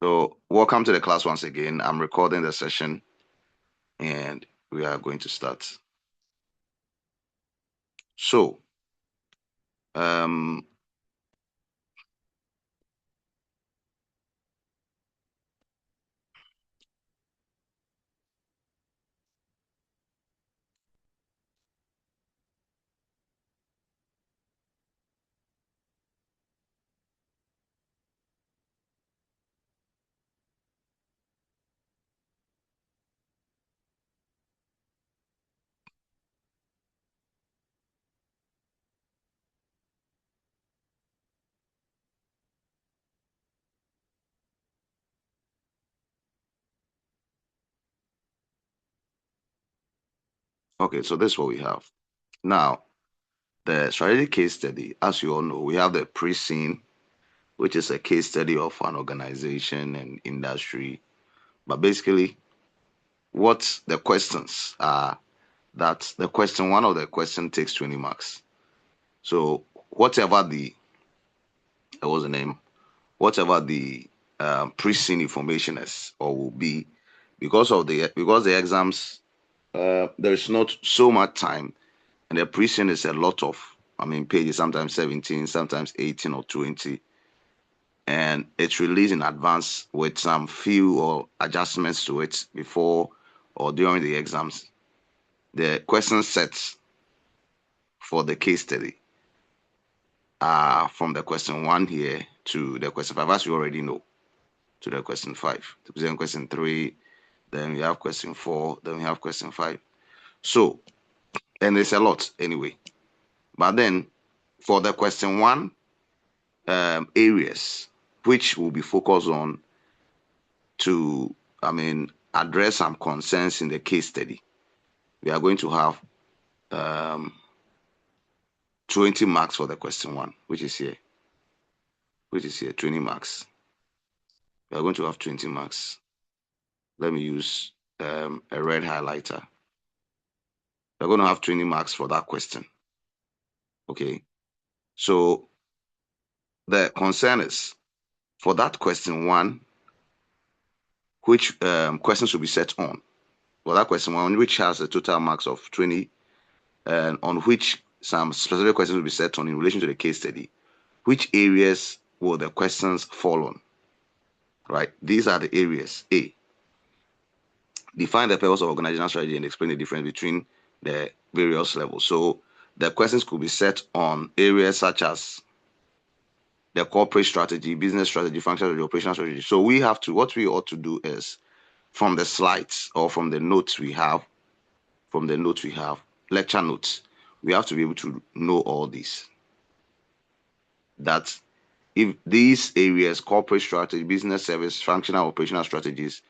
So welcome to the class once again. I'm recording the session and we are going to start. So, okay, so this is what we have. Now, the strategic case study, as you all know, we have the pre-scene, which is a case study of an organization and industry. But basically, what the questions are, that the question, one of the question takes 20 marks. So whatever what was the name? Whatever the pre-scene information is or will be, because the exams there is not so much time, and the pre-scene is a lot of, pages, sometimes 17, sometimes 18 or 20, and it's released in advance with some few or adjustments to it before or during the exams. The question sets for the case study are from the question 1 here to the question 5, as you already know, to the question 5, to present question 3, then we have question 4, then we have question 5. So, and it's a lot anyway. But then for the question 1 areas, which will be focused on to, address some concerns in the case study, we are going to have 20 marks for the question 1, which is here, 20 marks. We are going to have 20 marks. Let me use a red highlighter. We're going to have 20 marks for that question. Okay. So the concern is for that question 1, which questions will be set on? Well, that question 1, which has a total marks of 20, and on which some specific questions will be set on in relation to the case study. Which areas will the questions fall on? Right? These are the areas. A, define the purpose of organizational strategy and explain the difference between the various levels. So the questions could be set on areas such as the corporate strategy, business strategy, functional strategy, operational strategy. So what we ought to do is, from the slides or from the notes we have, lecture notes, we have to be able to know all these. That if these areas, corporate strategy, business service, functional, operational strategies,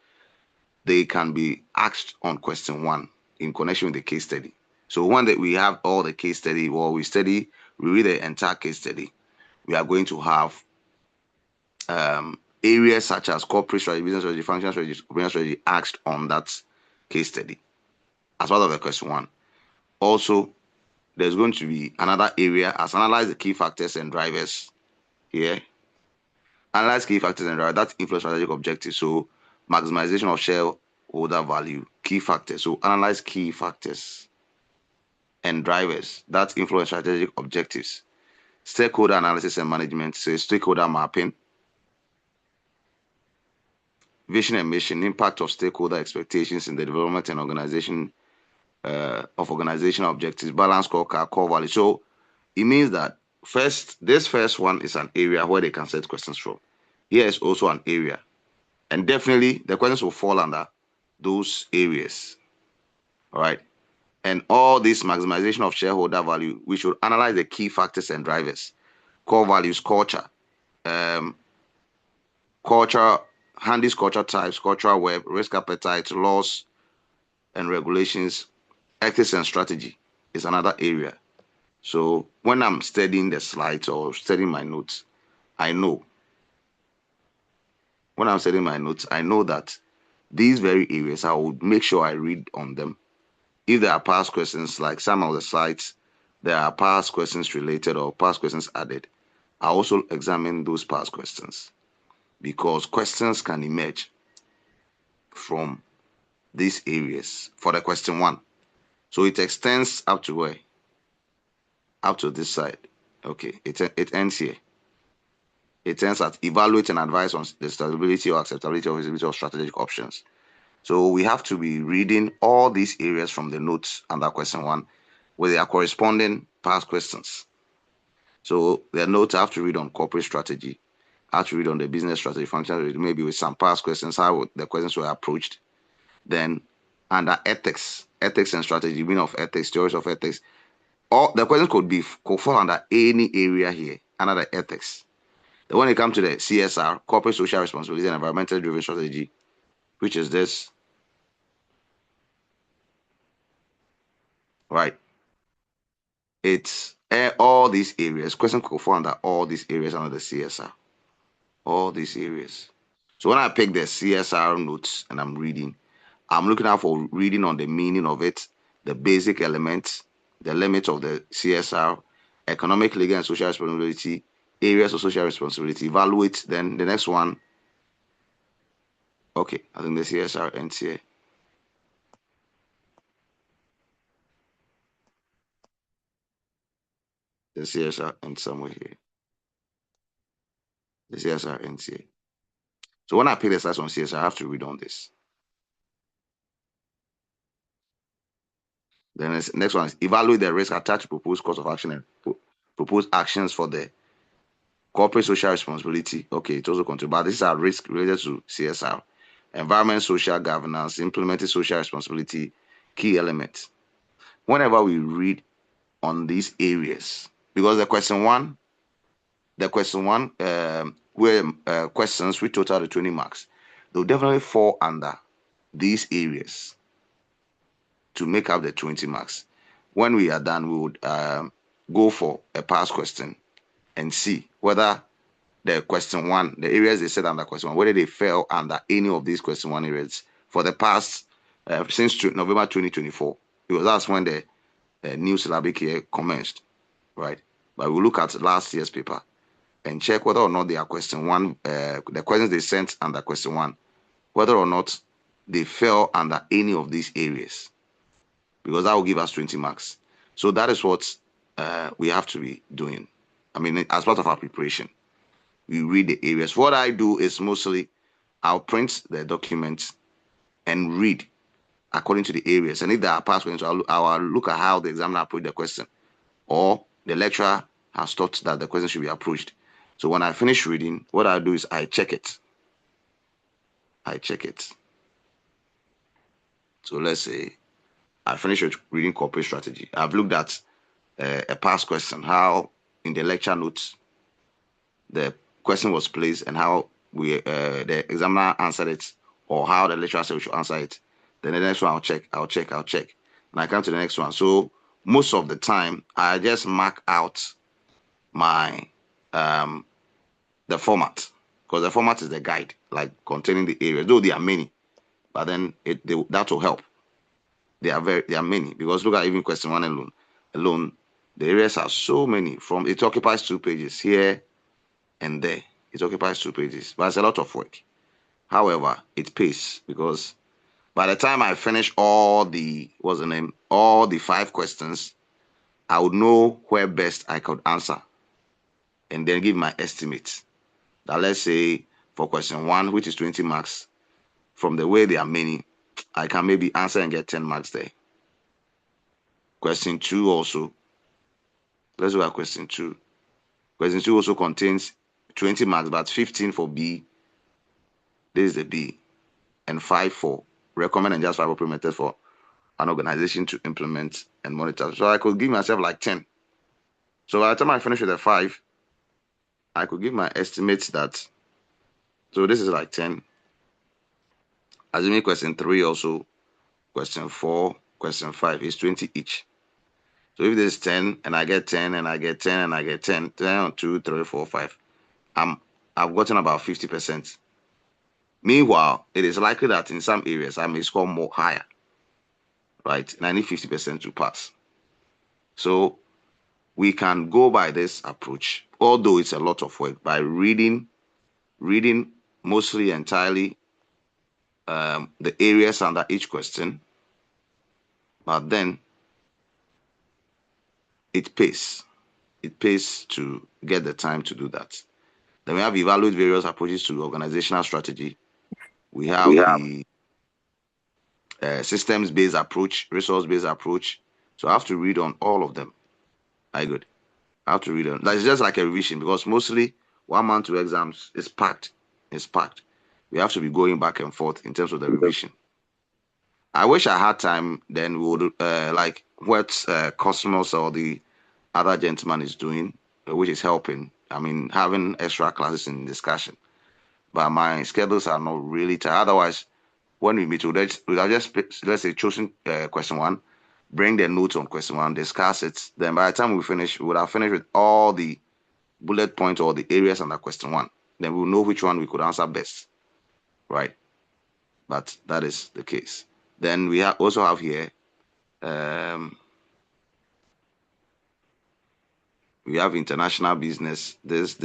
they can be asked on question 1 in connection with the case study. So when we have all the case study, we read the entire case study, we are going to have areas such as corporate strategy, business strategy, functional strategy, operational strategy asked on that case study as part of the question 1. Also, there's going to be another area as analyze the key factors and drivers here. Analyze key factors and drivers that influence strategic objectives. So maximization of shareholder value, key factors. So analyze key factors and drivers that influence strategic objectives. Stakeholder analysis and management, so stakeholder mapping. Vision and mission, impact of stakeholder expectations in the development and organization of organizational objectives, balance scorecard, core value. So it means that this first one is an area where they can set questions from. Here is also an area, and definitely the questions will fall under those areas. All right. And all this maximization of shareholder value, we should analyze the key factors and drivers, core values, culture, Handy's culture types, cultural web, risk appetite, laws and regulations, ethics and strategy is another area. So when I'm studying the slides or studying my notes, I know that these very areas, I would make sure I read on them. If there are past questions, like some of the slides, there are past questions related or past questions added, I also examine those past questions. because questions can emerge from these areas for the question 1. So it extends up to where? Up to this side. Okay, it ends here. It ends at evaluate and advise on the stability or acceptability or visibility of strategic options. So we have to be reading all these areas from the notes under question 1 with their corresponding past questions. So the notes I have to read on corporate strategy, I have to read on the business strategy, functional, maybe with some past questions, how the questions were approached. Then under ethics and strategy, meaning of ethics, theories of ethics, all the questions could fall under any area here under the ethics. Then when it comes to the CSR, corporate social responsibility and environmental driven strategy, which is this, right? It's all these areas. Question could fall under all these areas under the CSR. All these areas. So when I pick the CSR notes and I'm reading, I'm looking out for reading on the meaning of it, the basic elements, the limits of the CSR, economic, legal, and social responsibility, areas of social responsibility, evaluate. Then the next one, okay, I think the CSR ends here. The CSR ends somewhere here. The CSR ends here. So when I pick the slides on CSR, I have to read on this. Then the next one is evaluate the risk attached to proposed course of action and proposed actions for the corporate social responsibility. Okay, it also contributes, but these are risks related to CSR. Environment, social governance, implementing social responsibility, key elements. Whenever we read on these areas, because the question one, where questions we total the 20 marks, they'll definitely fall under these areas to make up the 20 marks. When we are done, we would go for a past question and see whether the question 1, the areas they said under question 1, whether they fell under any of these question 1 areas for the past, since November 2024, because that's when the new syllabic year commenced, right? But we'll look at last year's paper and check whether or not they are question 1, the questions they sent under question 1, whether or not they fell under any of these areas, because that will give us 20 marks. So that is what we have to be doing. I mean, as part of our preparation, we read the areas. What I do is mostly I'll print the document and read according to the areas. And if there are past questions, I'll look at how the examiner approached the question, or the lecturer has thought that the question should be approached. So when I finish reading, what I do is I check it. So let's say I finish reading corporate strategy. I've looked at a past question, how in the lecture notes the question was placed and how the examiner answered it, or how the lecturer said we should answer it. Then the next one I'll check. And I come to the next one. So most of the time I just mark out my the format, because the format is the guide, like containing the areas. Though there are many, but then that will help. There are many, because look at even question 1 alone, the areas are so many. From it occupies 2 pages here and there. It occupies 2 pages, but it's a lot of work. However, it pays, because by the time I finish all the 5 questions, I would know where best I could answer, and then give my estimate. That let's say for question 1, which is 20 marks, from the way there are many, I can maybe answer and get 10 marks there. Question 2 also. Let's look at question 2. Question 2 also contains 20 marks, but 15 for B. This is the B. And 5 for recommend and just 5 appropriate methods for an organization to implement and monitor. So I could give myself like 10. So by the time I finish with the 5, I could give my estimates that. So this is like 10. Assuming question 3 also, question 4, question 5 is 20 each. So if there's 10 and I get 10 and I get 10 and I get 10, 10 on 2, 3, 4, 5, I've gotten about 50%. Meanwhile, it is likely that in some areas I may score more higher, right? And I need 50% to pass. So we can go by this approach, although it's a lot of work, by reading mostly entirely the areas under each question, but then it pays. It pays to get the time to do that. Then we have evaluate various approaches to organizational strategy. We We have have the systems-based approach, resource-based approach. So I have to read on all of them. I good. I have to read on. That's just like a revision because mostly 1 month to exams is packed. It's packed. We have to be going back and forth in terms of the revision. I wish I had time. Then we would like what Cosmos or the other gentleman is doing, which is helping. I mean, having extra classes in discussion. But my schedules are not really tight. Otherwise, when we meet, we'll have just let's say chosen question one, bring the notes on question one, discuss it. Then by the time we finish, we would have finished with all the bullet points or the areas under question one. Then we'll know which one we could answer best, right? But that is the case. Then we also have here, um, we have international business. This.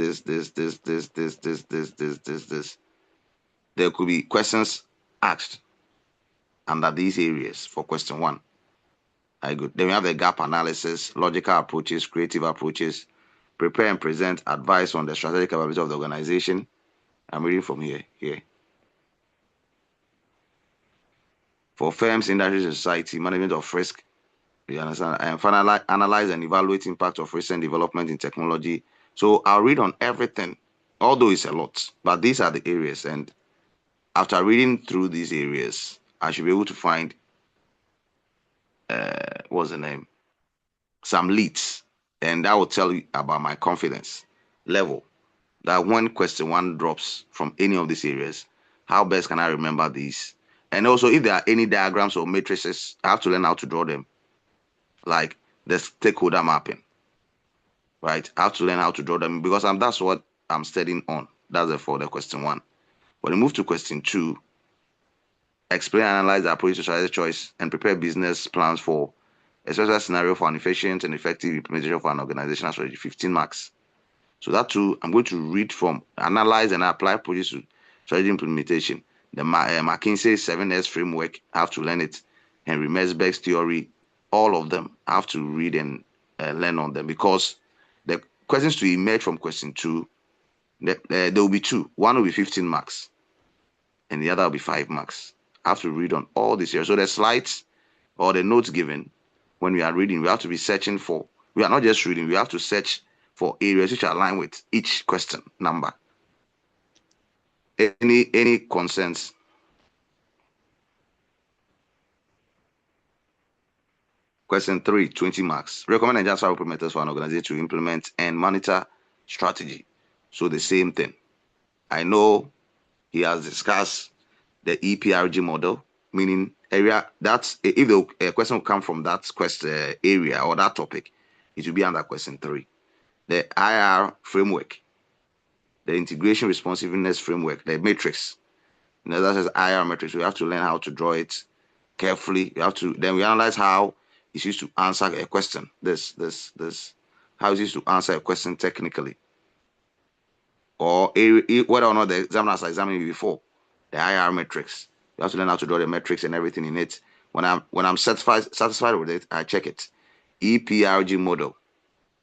There could be questions asked under these areas for question one. I good. Then we have the gap analysis, logical approaches, creative approaches, prepare and present advice on the strategic capability of the organization. I'm reading from here. For firms, industry, society, management of risk, you understand? And finally, analyze and evaluate impact of recent development in technology. So I'll read on everything, although it's a lot, but these are the areas. And after reading through these areas, I should be able to find what's the name? Some leads. And that will tell you about my confidence level. That when question one drops from any of these areas, how best can I remember these? And also, if there are any diagrams or matrices, I have to learn how to draw them, like the stakeholder mapping, right? I have to learn how to draw them because that's what I'm studying on. That's it for the question one. When we move to question two, explain and analyze the approach to strategic choice and prepare business plans for a special scenario for an efficient and effective implementation of an organizational strategy, 15 marks. So that too, I'm going to read from analyze and apply approaches to strategy implementation. The McKinsey 7S framework, I have to learn it. Henry Mesberg's theory, all of them, I have to read and learn on them because the questions to emerge from question two, there will be two. One will be 15 marks and the other will be 5 marks. I have to read on all these areas. So the slides or the notes given when we are reading, we have to be searching for, we are not just reading, we have to search for areas which align with each question number. Any concerns? Question three, 20 marks. Recommend and just methods for an organization to implement and monitor strategy. So the same thing. I know he has discussed the EPRG model, meaning area that's if the question will come from that question area or that topic, it will be under question three. The IR framework, the integration responsiveness framework, the matrix. That says IR matrix. We have to learn how to draw it carefully. We have to then we analyze how it's used to answer a question. How it's used to answer a question technically, or whether or not the examiners are examining before the IR matrix. You have to learn how to draw the metrics and everything in it. When I'm satisfied with it, I check it. EPRG model,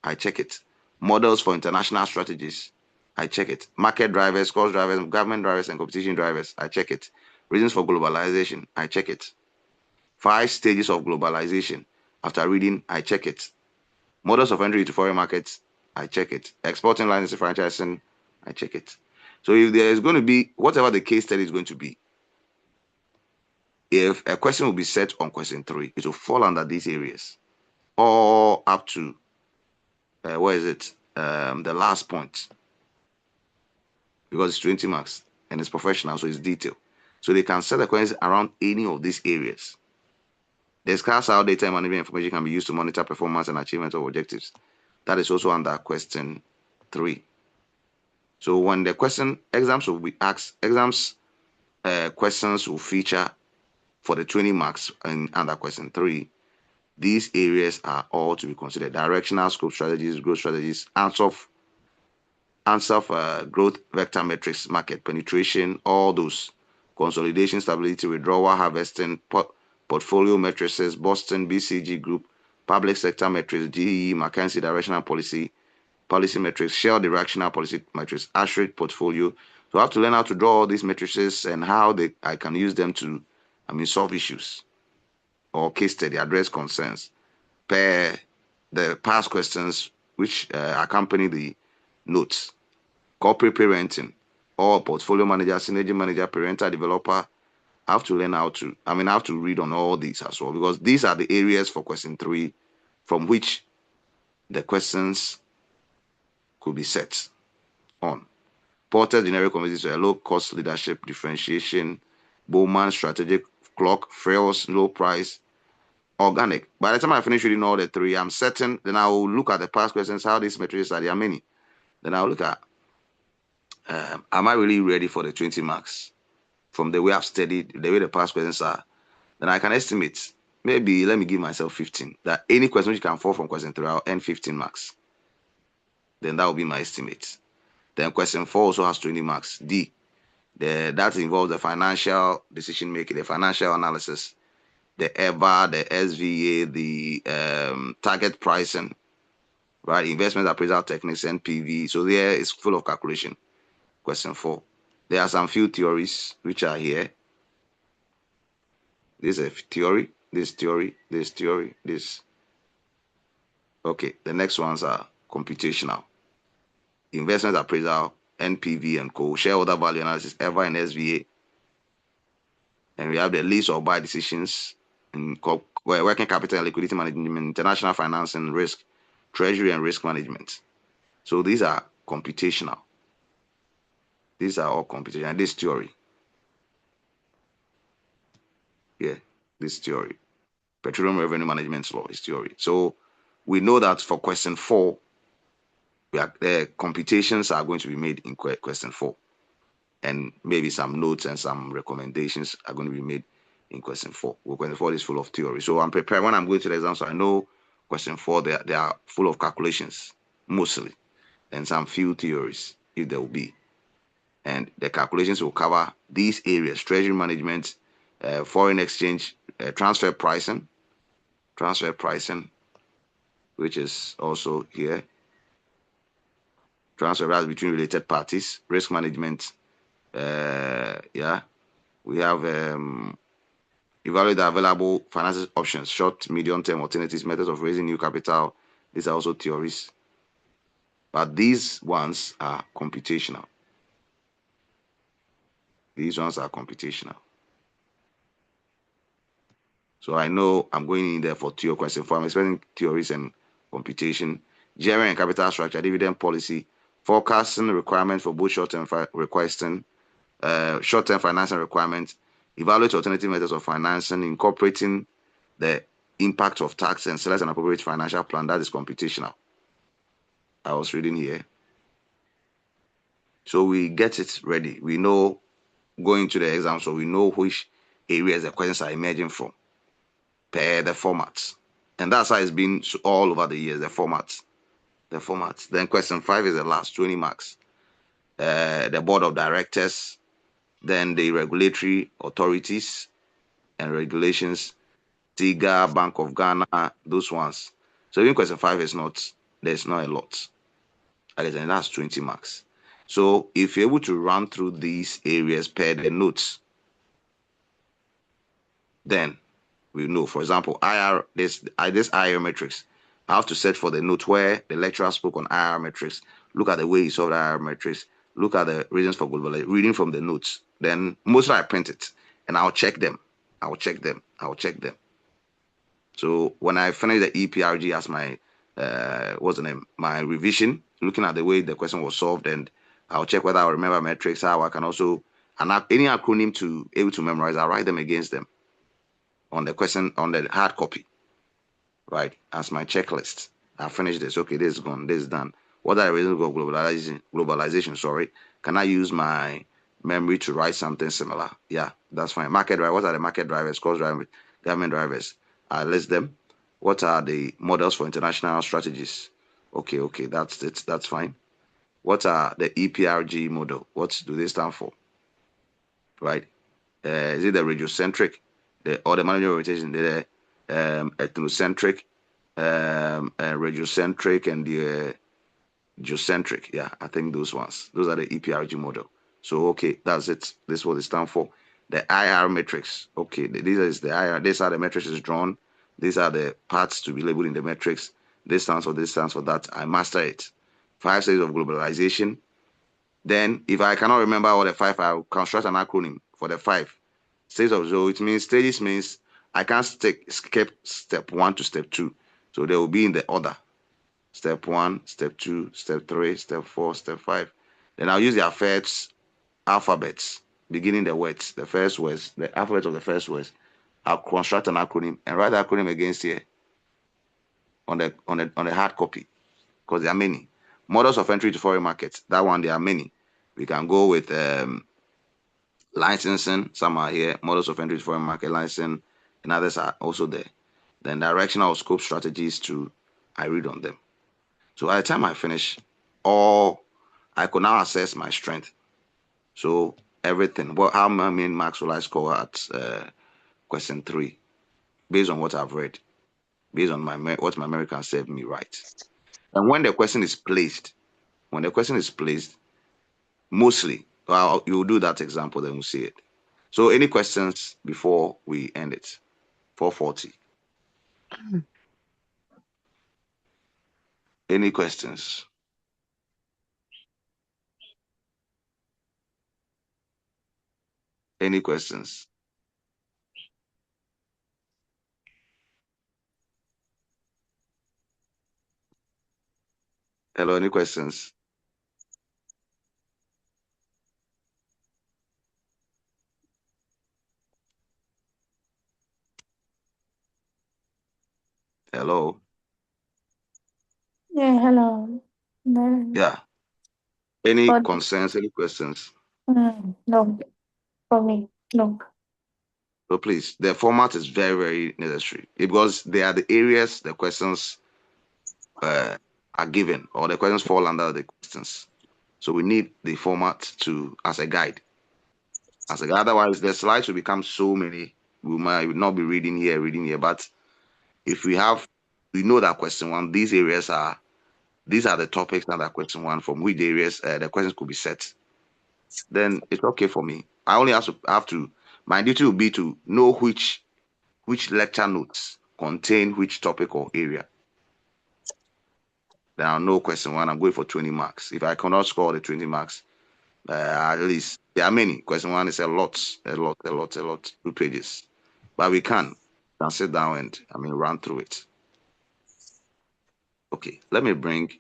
I check it. Models for international strategies, I check it. Market drivers, cost drivers, government drivers, and competition drivers, I check it. Reasons for globalization, I check it. 5 stages of globalization. After reading, I check it. Models of entry to foreign markets, I check it. Exporting licensing franchising, I check it. So if there is going to be, whatever the case study is going to be, if a question will be set on question 3, it will fall under these areas. Or up to, where is it? The last point. Because it's 20 marks and it's professional, so it's detailed. So they can set the questions around any of these areas. Discuss how data management information can be used to monitor performance and achievement of objectives. That is also under question 3. So when the exams will be asked, questions will feature for the 20 marks under question 3. These areas are all to be considered: directional, scope strategies, growth strategies, answer for growth vector metrics, market penetration, all those consolidation, stability, withdrawal, harvesting, portfolio matrices, Boston, BCG Group, public sector metrics, GE, McKinsey directional policy metrics, Shell directional policy metrics, Ashrid portfolio. So I have to learn how to draw all these matrices and how I can use them to, solve issues or case study, address concerns per the past questions which accompany the notes. Corporate parenting or portfolio manager, synergy manager, parental developer. I have to learn how to, I have to read on all these as well, because these are the areas for question 3 from which the questions could be set on. Porter's generic conversation, low cost leadership differentiation, Bowman strategic clock, Frell's low price, organic. By the time I finish reading all the 3, I'm certain, then I will look at the past questions, how these metrics are, there are many. Then I'll look at, am I really ready for the 20 marks? From the way I've studied, the way the past questions are, then I can estimate, maybe let me give myself 15. That any question which can fall from question 3, I'll earn 15 marks. Then that will be my estimate. Then question 4 also has 20 marks. D. That involves the financial decision making, the financial analysis, the EVA, the SVA, the target pricing, right? Investment appraisal techniques, NPV. So there is full of calculation. Question 4. There are some few theories which are here. This is a theory, this theory, this theory, this. Okay, the next ones are computational. Investment appraisal, NPV and co, shareholder value analysis, EVA and SVA. And we have the lease or buy decisions, in working capital and liquidity management, international financing, risk, treasury and risk management. So these are computational. These are all computational. This theory. Yeah, this theory. Petroleum revenue management law is theory. So we know that for question 4, the computations are going to be made in question 4. And maybe some notes and some recommendations are going to be made in question 4. Well, question 4 is full of theory. So I'm prepared when I'm going to the exam, so I know question 4, they are full of calculations, mostly, and some few theories, if there will be. And the calculations will cover these areas: treasury management, foreign exchange, transfer pricing, which is also here. Transfer between related parties, risk management. Yeah, we have evaluate the available financial options, short, medium-term alternatives, methods of raising new capital. These are also theories, but these ones are computational. These ones are computational. So I know I'm going in there for theory question 4. I'm expecting theories and computation, gearing and capital structure, dividend policy, forecasting requirements for both short-term requesting, short-term financing requirements, evaluate alternative methods of financing, incorporating the impact of tax, and select an appropriate financial plan. That is computational. I was reading here. So we get it ready. We know going to the exam, so we know which areas the questions are emerging from per the formats. And that's how it's been all over the years, the formats. Then question 5 is the last, 20 marks. The board of directors, then the regulatory authorities and regulations, TIGA, Bank of Ghana, those ones. So even question 5 is there's not a lot. Again, that's 20 marks. So if you're able to run through these areas per the notes, then we know, for example, this IR metrics. I have to search for the note where the lecturer spoke on IR metrics. Look at the way he solved IR metrics. Look at the reasons for globalization. Reading from the notes. Then mostly I print it and I'll check them. So when I finish the EPRG as my what's the name? My revision, looking at the way the question was solved, and I'll check whether I remember metrics, how I can also any acronym to able to memorize, I'll write them against them on the question on the hard copy, right? As my checklist. I finished this. Okay, this is gone. This is done. What are the reasons for globalization? Sorry. Can I use my memory to write something similar? Yeah, that's fine. Market driver. What are the market drivers? Cost drivers, government drivers. I list them. What are the models for international strategies? Okay, that's it. That's fine. What are the EPRG model? What do they stand for? Right? Is it the radiocentric, or the management orientation, the ethnocentric, radiocentric, and the geocentric? Yeah, I think those ones. Those are the EPRG model. So okay, that's it. This is what it stands for. The IR matrix. Okay, these is the IR. These are the matrices drawn. These are the parts to be labeled in the matrix. This stands for this, stands for that. I master it. 5 stages of globalization. Then, if I cannot remember all the 5, I'll construct an acronym for the 5. Stages of zero, it means stages means I can't skip step 1 to step 2. So they will be in the order. Step 1, step 2, step 3, step 4, step 5. Then I'll use the first alphabets, beginning the words, the first words, the alphabet of the first words. I'll construct an acronym and write the acronym against here on the hard copy, because there are many. Models of entry to foreign markets. That one, there are many. We can go with licensing. Some are here. Models of entry to foreign market licensing, and others are also there. Then directional scope strategies too. I read on them. So by the time I finish, all I could now assess my strength. So everything. Well, how many marks will I score at question 3, based on what I've read, based on what my memory can serve me right. And when the question is placed, mostly, well, you'll do that example, then we'll see it. So any questions before we end it? 4:40. Any questions? Any questions? Hello, any questions? Hello? Yeah, hello. No, Yeah. Any but concerns, any questions? no, for me, no. So please, the format is very, very necessary because they are the areas the questions uh, are given, or the questions fall under the questions. So we need the format to as a guide. Otherwise, the slides will become so many. We might not be reading here. But if we know that question 1, these are the topics under question 1 from which areas the questions could be set. Then it's okay for me. I only have to. My duty will be to know which lecture notes contain which topic or area. Then I'll know question 1. I'm going for 20 marks. If I cannot score the 20 marks, at least there are many. Question 1 is a lot, 2 pages. But we can sit down and run through it. Okay, let me bring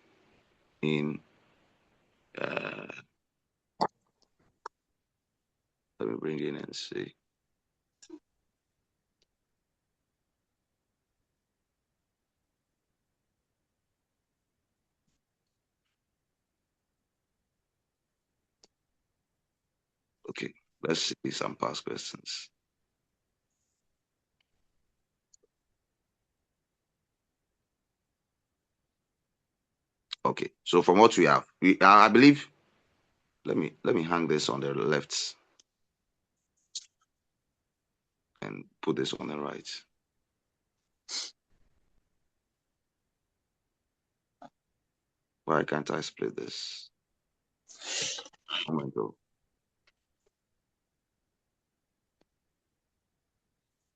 in uh, and see. Okay, let's see some past questions. Okay, so from what we have, I believe. Let me hang this on the left and put this on the right. Why can't I split this? Oh my god.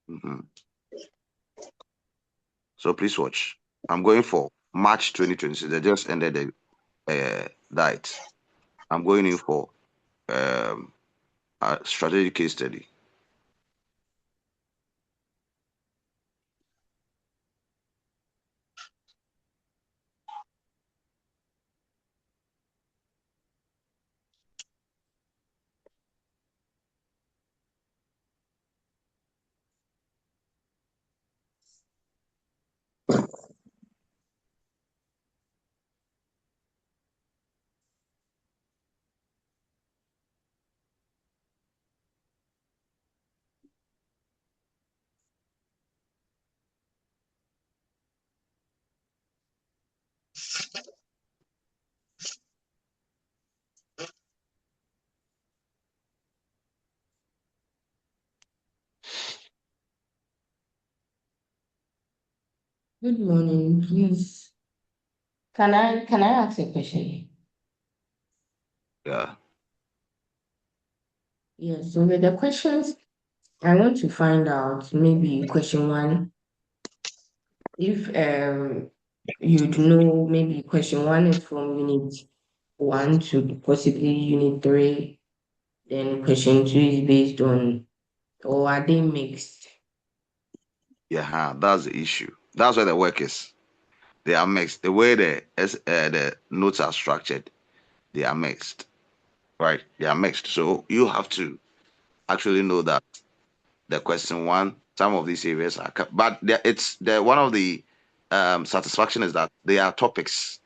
Mhm. So please watch. I'm going for March 2026. They just ended the diet. I'm going in for um, a strategic case study. Good morning. Please, can I ask a question? Yeah. Yes. So with the questions, I want to find out maybe question one. If you'd know maybe question one is from unit one to possibly unit three, then question two is based on, or are they mixed? Yeah, that's the issue. That's where the work is. They are mixed. The way the notes are structured, they are mixed, right? They are mixed. So you have to actually know that the question one, some of these areas are, but it's the one of the satisfaction is that they are topics,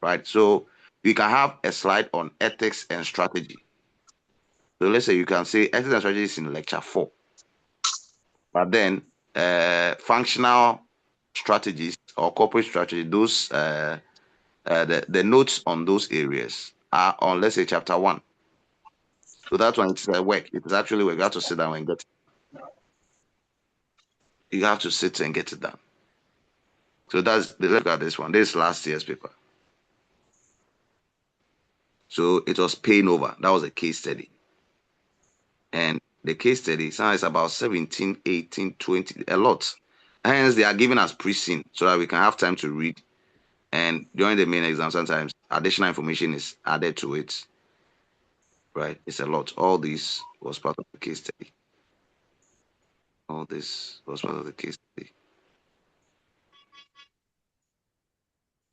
right? So we can have a slide on ethics and strategy. So let's say you can say ethics and strategy is in lecture four, but then functional strategies or corporate strategy, those the notes on those areas are on, let's say, chapter one. So that one it's work. It is actually work. You have to sit down and get. You have to sit and get it done. So that's let's look at this one. This is last year's paper. So it was paying over. That was a case study. And the case study now is about 17, 18, 20, a lot. Hence, they are giving us pre-scene so that we can have time to read. And during the main exam, sometimes additional information is added to it, right? It's a lot. All this was part of the case study. All this was part of the case study.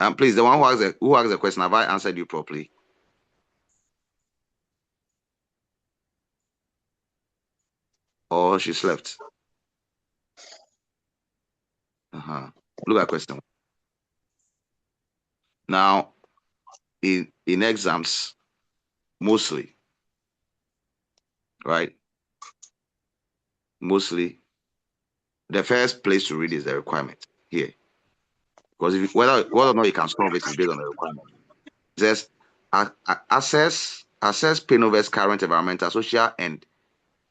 And please, the one who asked the question, have I answered you properly? Or she slept? Uh-huh. Look at question. Now, in exams, mostly, right? Mostly, the first place to read is the requirement here. Because if whether or not you can solve it is based on the requirement. It says assess Pinover's current environmental, social, and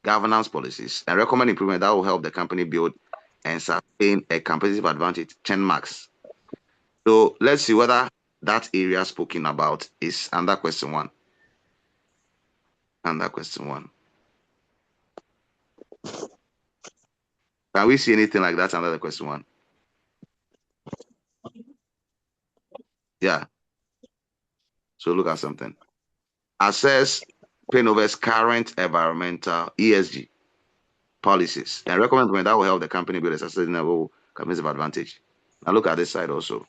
governance policies and recommend improvement that will help the company build and sustain a competitive advantage. 10 marks. So let's see whether that area spoken about is under question one. Under question one. Can we see anything like that under the question one? Yeah. So look at something. Assess Pinover's current environmental ESG policies and recommend improvement that will help the company build a sustainable competitive advantage. Now look at this side also.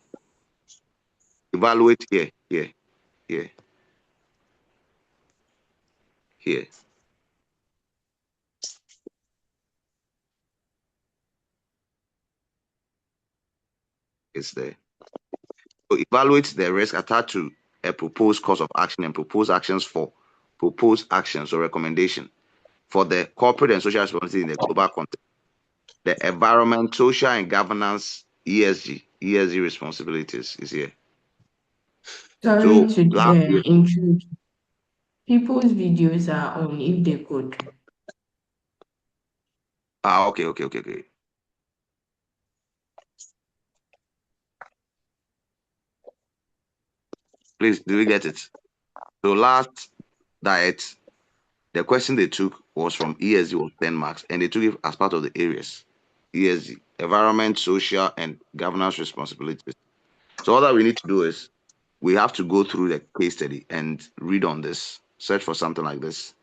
Evaluate here, here, here, here. It's there. So evaluate the risk attached to a proposed course of action and proposed actions or recommendation for the corporate and social responsibility in the global context. The environment, social, and governance ESG responsibilities is here. Sorry So to last year, intrude. People's videos are on if they could. okay. Please, do we get it? So last diet, the question they took was from ESG was 10 marks, and they took it as part of the areas. ESG, environment, social, and governance responsibilities. So all that we need to do is we have to go through the case study and read on this, search for something like this,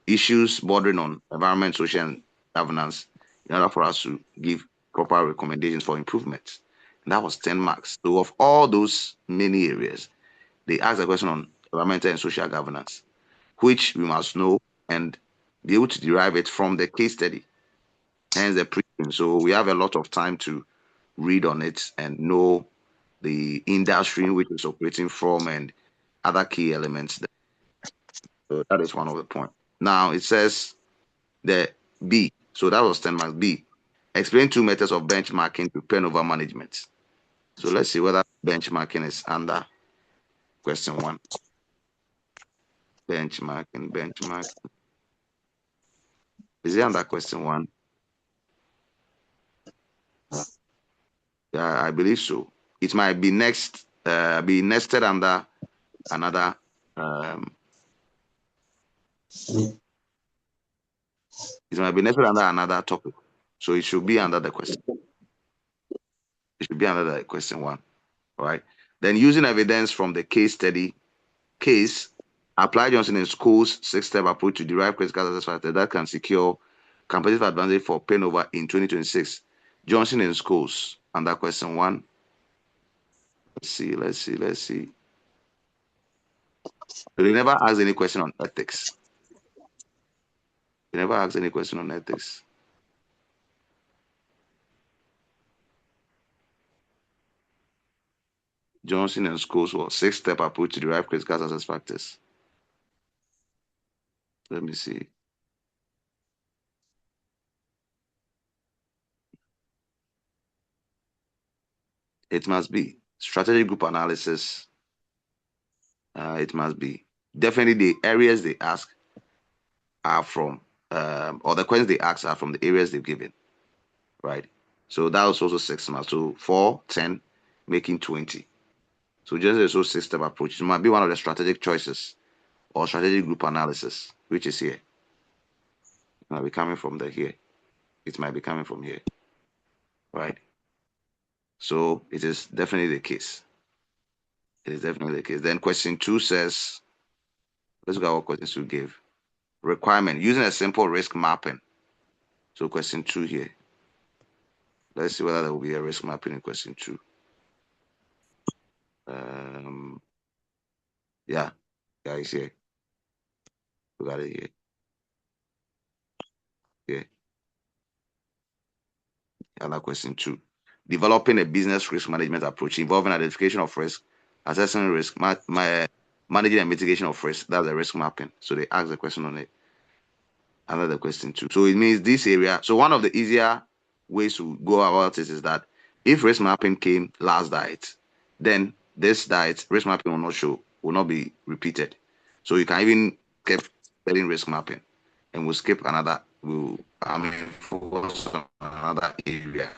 issues bordering on environment, social, and governance, in order for us to give proper recommendations for improvement. And that was 10 marks. So of all those many areas, they asked a question on environmental and social governance, which we must know and be able to derive it from the case study, hence the pre. So we have a lot of time to read on it and know the industry in which it's operating from and other key elements. So that is one of the points. Now it says the B. So that was 10 marks. B. Explain two methods of benchmarking to turnover management. So let's see whether benchmarking is under question one. Benchmarking. Is it under question one? Yeah, I believe so. It might be be nested under another. Um, it might be nested under another topic, so it should be under the question. It should be under the question one. All right. Then using evidence from the case study case, apply Johnson and School's six-step approach to derive critical success factors that can secure competitive advantage for Penova in 2026. Johnson and Schools under question one. Let's see. So they never asked any question on ethics. They never asked any question on ethics. Johnson and Schools was six-step approach to derive critical success factors. Let me see. It must be strategic group analysis. It must be definitely the areas they ask are from, or the questions they ask are from the areas they've given, right? So that was also 6 months. So 4, 10, making 20. So just a so six-step approach. It might be one of the strategic choices or strategic group analysis, which is here. It might be coming from the here. It might be coming from here, right? So it is definitely the case. It is definitely the case. Then question two says, let's look at what question two gave. Requirement using a simple risk mapping. So question two here. Let's see whether there will be a risk mapping in question two. Um, yeah, it's here. Look at it here. Yeah. Another question two. Developing a business risk management approach involving identification of risk, assessing risk, managing and mitigation of risk. That's the risk mapping. So they ask the question on it. Another question too. So it means this area. So one of the easier ways to go about it is that if risk mapping came last diet, then this diet risk mapping will not show, will not be repeated. So you can even keep spelling risk mapping, and we'll skip another. Focus on another area.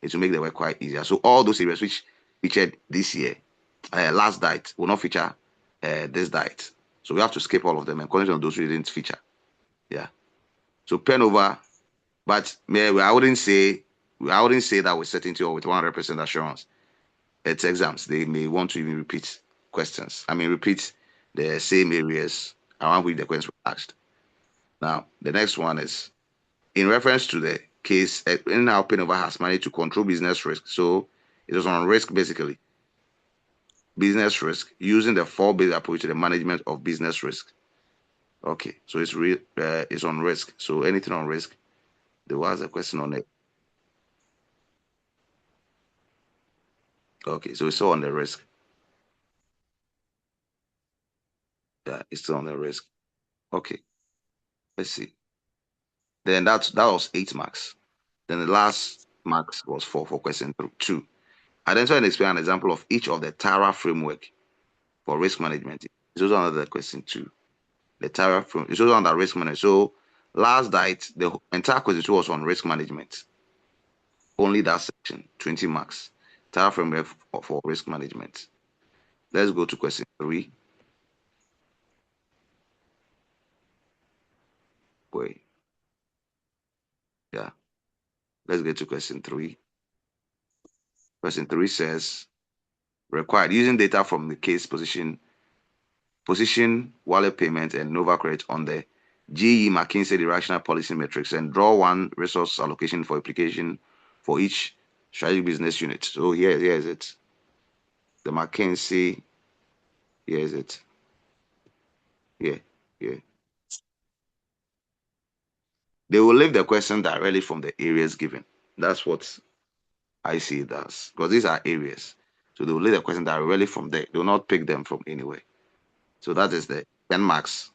It will make the work quite easier. So all those areas which featured this year, last diet will not feature this diet. So we have to skip all of them and concentrate on those who didn't feature. Yeah. So pen over, but I wouldn't say that with certainty or with 100% assurance. It's exams. They may want to even repeat questions. Repeat the same areas around which the questions were asked. Now, the next one is in reference to the case, in how Penova has managed to control business risk. So it was on risk basically. Business risk using the four-based approach to the management of business risk. Okay, so it's on risk. So anything on risk, there was a question on it. Okay, so it's still on the risk. Yeah, it's still on the risk. Okay, let's see. Then that was 8 marks. Then the last marks was for question two. Identify and explain an example of each of the TARA framework for risk management. It's also under the question two. The TARA framework is also under risk management. So last night the entire question two was on risk management. Only that section, 20 marks. TARA framework for risk management. Let's go to question three. Wait. Yeah. Let's get to question three. Question three says required using data from the case position wallet payment and Nova Credit on the GE McKinsey directional policy metrics and draw one resource allocation for application for each strategic business unit. So here is it. The McKinsey, here is it. Here. They will leave the question directly from the areas given. That's what I see it as. Because these are areas. So they will leave the question directly from there. They will not pick them from anywhere. So that is the 10 marks.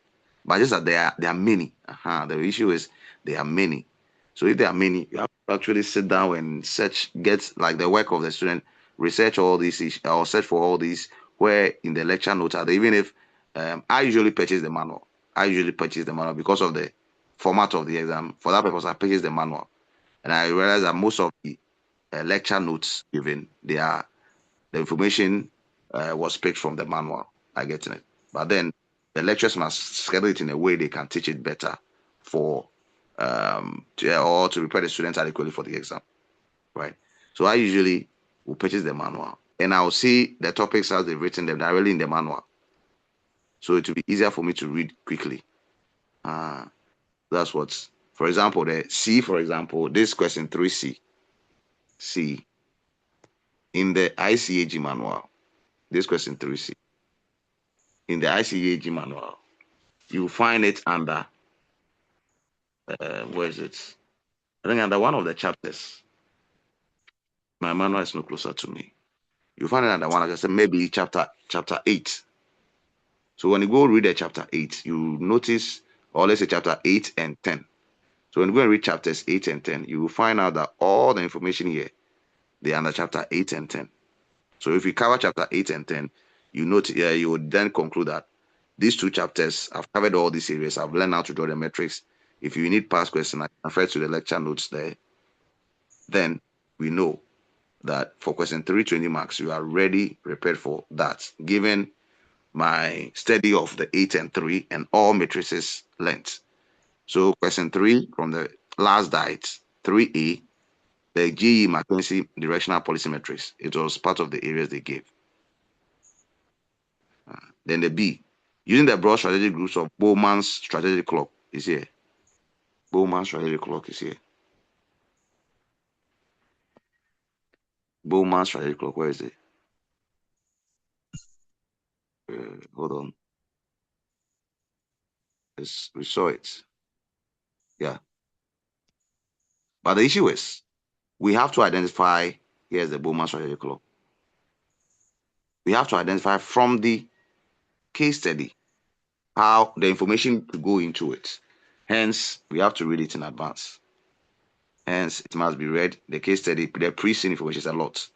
But just that there are many. The issue is there are many. So if there are many, you have to actually sit down and search, get like the work of the student, research all these issues, or search for all these where in the lecture notes are there. Even if I usually purchase the manual. I usually purchase the manual because of the format of the exam. For that purpose, I purchase the manual. And I realize that most of the lecture notes given. The information was picked from the manual. I get it. But then the lecturers must schedule it in a way they can teach it better for or to prepare the students adequately for the exam, right? So I usually will purchase the manual and I'll see the topics as they've written them directly in the manual. So it will be easier for me to read quickly. That's what, for example, the C, for example, this question 3C, C, in the ICAG manual, this question 3C, in the ICAG manual, you find it under, where is it? I think under one of the chapters. My manual is no closer to me. You find it under one, like I said, maybe chapter 8. So when you go read the chapter 8, you notice, or let's say chapter 8 and 10. So when you go and read chapters 8 and 10, you will find out that all the information here, they are under chapter 8 and 10. So if you cover chapter 8 and 10, you note, you would then conclude that these two chapters, I've covered all these areas. I've learned how to draw the metrics. If you need past question, I can refer to the lecture notes there. Then we know that for question 320 marks, you are ready, prepared for that, given my study of the 8 and 3 and all matrices length. So question 3 from the last diet, 3A, the GE McKinsey directional policy metrics. It was part of the areas they gave. Then the B, using the broad strategic groups of Bowman's strategic clock is here. Bowman's strategic clock is here. Bowman's strategic clock, where is it? Hold on. We saw it. Yeah. But the issue is, we have to identify, here's the Bowman strategic clock. We have to identify from the case study how the information to go into it. Hence, we have to read it in advance. Hence, it must be read. The case study, the pre-scene information is a lot.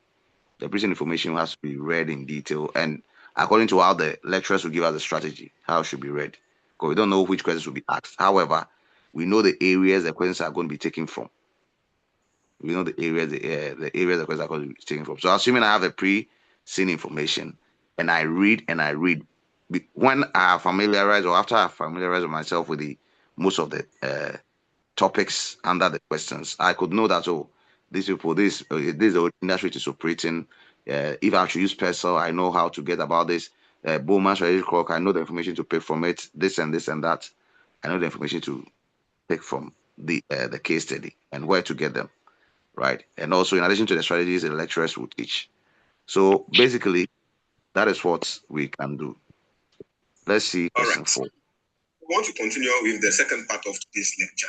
The pre-scene information has to be read in detail and according to how the lecturers will give us the strategy, how it should be read. Because we don't know which questions will be asked. However, we know the areas the questions are going to be taken from. We know the areas the areas the questions are going to be taken from. So assuming I have the pre-scene information and I read, when I familiarize or after I familiarize myself with the most of the topics under the questions, I could know that, oh, these people, this is the industry it is operating. If I should use Pestle, I know how to get about this. Bowman strategic clock, I know the information to pick from it. This and this and that, I know the information to pick from the case study and where to get them, right? And also, in addition to the strategies the lecturers will teach. So basically, that is what we can do. Let's see All question right. 4. We want to continue with the second part of this lecture.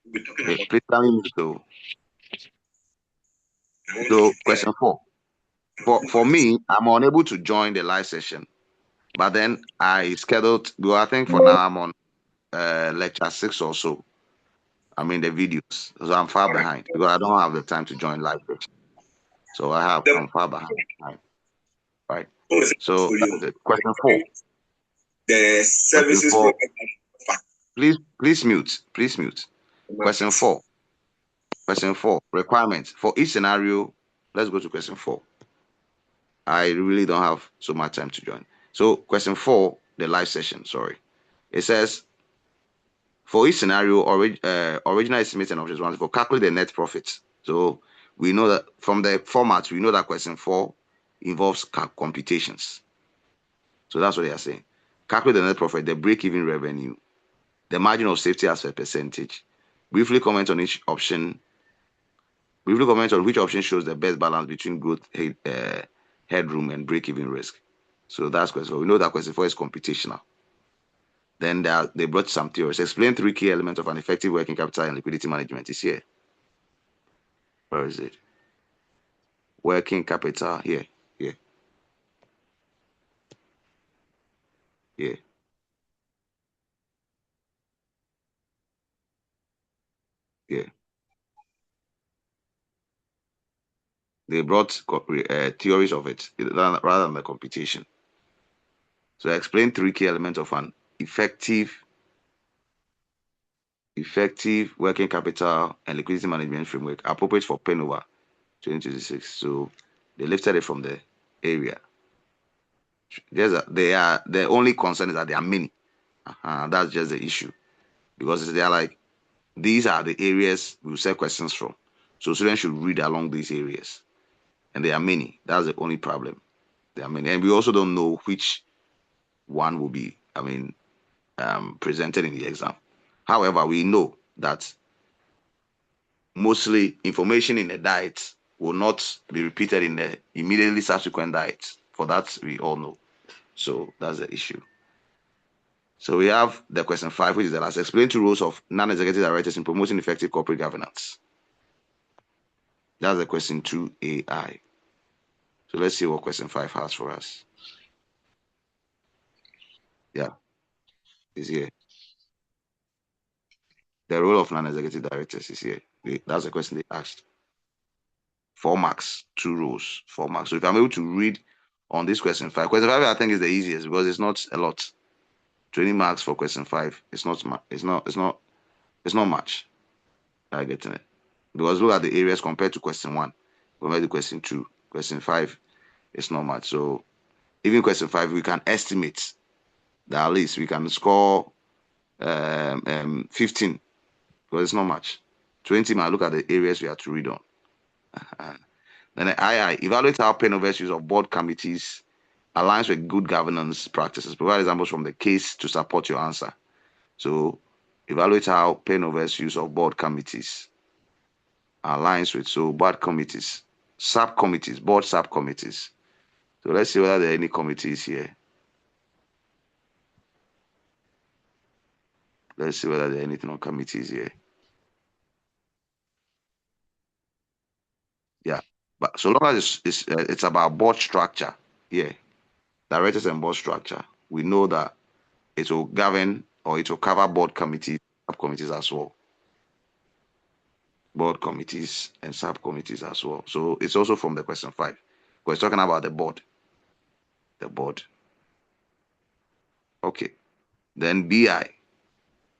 We'll be talking about. Please tell me so question 4. For me, I'm unable to join the live session, but then I scheduled. Well, I think for now I'm on lecture 6 or so. I mean the videos, so I'm far behind because I don't have the time to join live session. So I'm far behind, right? So that's it. Question 4. The services Please mute. Please mute. Question 4. Question 4. Requirements for each scenario. Let's go to question 4. I really don't have so much time to join. So question 4, the live session. Sorry, it says for each scenario, original estimate and options 1 for calculate the net profit. So we know that from the format, we know that question 4 involves computations. So that's what they are saying. Calculate the net profit, the break-even revenue, the margin of safety as a percentage. Briefly comment on each option. Briefly comment on which option shows the best balance between growth headroom and break-even risk. So that's question 4. We know that question 4 is computational. Then they brought some theories. Explain 3 key elements of an effective working capital and liquidity management. Is here. Where is it? Working capital here. Here. Here. Here. They brought theories of it rather than the computation. So explain 3 key elements of an effective working capital and liquidity management framework appropriate for turnover 2026. So they lifted it from the area. The only concern is that there are many. That's just the issue, because they are like, these are the areas we will set questions from. So students should read along these areas, and there are many. That's the only problem. There are many, and we also don't know which one will be, presented in the exam. However, we know that mostly information in the diet will not be repeated in the immediately subsequent diet. For that, we all know. So that's the issue. So we have the question 5, which is the last. Explain two roles of non-executive directors in promoting effective corporate governance. That's the question 2AI. So let's see what question 5 has for us. Yeah, is here. The role of non-executive directors is here. That's the question they asked. 4 marks, 2 rows, 4 marks. So if I'm able to read on this question 5, I think is the easiest because it's not a lot. 20 marks for question 5. It's not much. I get it. Because look at the areas compared to question 1, compared to question 2. Question 5, it's not much. So even question 5, we can estimate that at least we can score 15, because it's not much. 20 marks, look at the areas we have to read on. Then the II, evaluate how pen over use of board committees aligns with good governance practices. Provide examples from the case to support your answer. So evaluate how pen over use of board committees aligns with board committees, subcommittees, board subcommittees. So let's see whether there are any committees here. Let's see whether there are anything on committees here. Yeah, but so long as it's about board structure, yeah, directors and board structure, we know that it will govern or it will cover board committees, subcommittees as well. Board committees and subcommittees as well. So it's also from the question 5. We're talking about the board. The board. Okay. Then BI.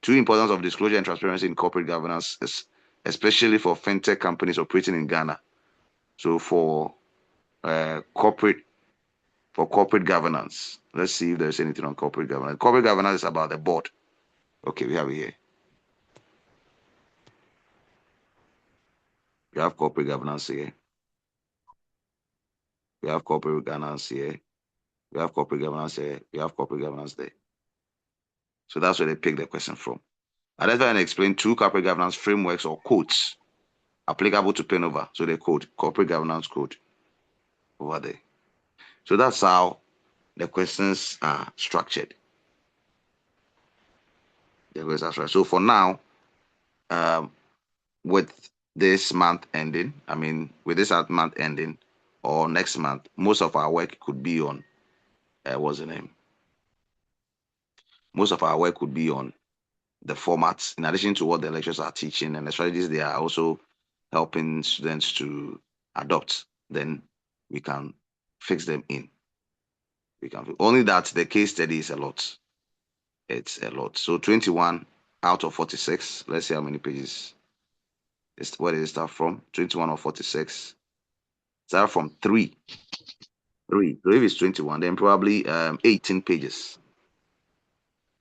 Two importance of disclosure and transparency in corporate governance, especially for fintech companies operating in Ghana. So for corporate governance, let's see if there's anything on corporate governance. Corporate governance is about the board. Okay, we have it here. We have corporate governance here. We have corporate governance here. We have corporate governance here. We have corporate governance there. So that's where they pick the question from. Identify and explain 2 corporate governance frameworks or codes applicable to PENOVA. So the code, corporate governance code, over there. So that's how the questions are structured. So for now, with this month ending, or next month, most of our work could be on, what's the name? Most of our work could be on the formats, in addition to what the lecturers are teaching and the strategies they are also helping students to adopt. Then we can fix them in. Only that the case study is a lot. It's a lot. So 21 out of 46. Let's see how many pages. Where did it start from? 21 or 46. Start from 3. 3. So if it's 21, then probably 18 pages.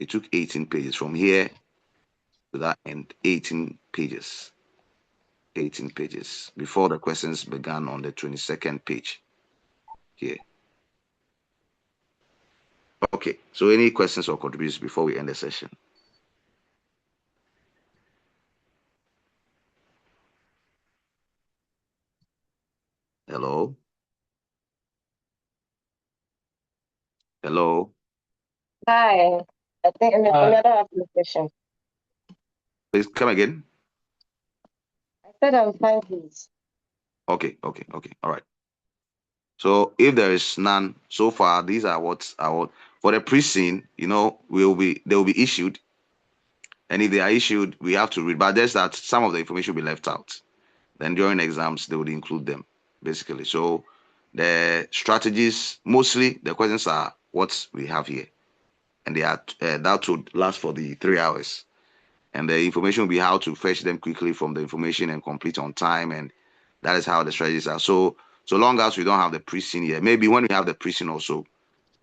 It took 18 pages from here to that end. 18 pages. 18 pages before the questions began on the 22nd page here. Okay, so any questions or contributions before we end the session? Hello? Hello? Hi. I think another application. Please come again. I said I'm fine, please. Okay. All right. So if there is none so far, these are what for the pre-scene, they will be issued. And if they are issued, we have to read. But there's that some of the information will be left out. Then during exams, they would include them, basically. So the strategies, mostly the questions are what we have here. And they are that would last for the 3 hours. And the information will be how to fetch them quickly from the information and complete on time, and That is how the strategies are. So long as we don't have the pre-scene here, maybe when we have the pre-scene also,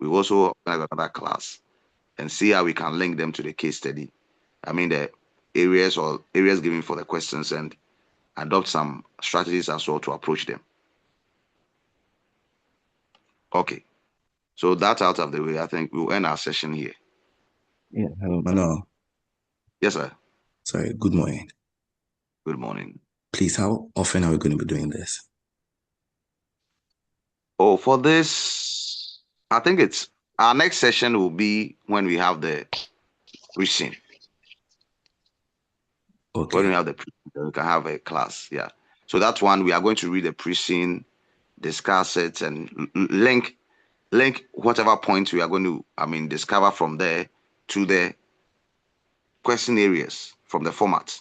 we also organize another class and see how we can link them to the case study. I mean the areas given for the questions, and adopt some strategies as well to approach them. Okay. So that's out of the way. I think we'll end our session here. Yeah, hello, Manuel. Yes, sir. Sorry, good morning. Good morning. Please, how often are we going to be doing this? Oh, for this, I think it's our next session will be when we have the pre-scene. Okay. When we have the pre-scene, we can have a class. Yeah. So that's one. We are going to read the pre-scene, discuss it, and link whatever points we are going to, discover from there to the question areas from the format.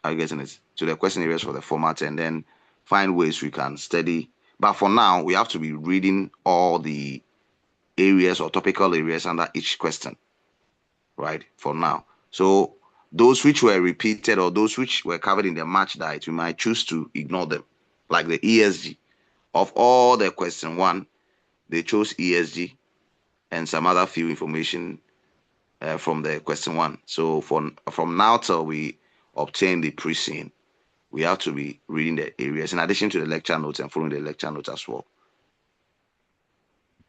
Are you getting it? To the question areas for the format, and then find ways we can study. But for now, we have to be reading all the areas or topical areas under each question, right? For now. So those which were repeated or those which were covered in the match diet, we might choose to ignore them, like the ESG. Of all the question one, they chose ESG and some other few information from the question one. So from now till we obtain the pre-scene, we have to be reading the areas in addition to the lecture notes and following the lecture notes as well.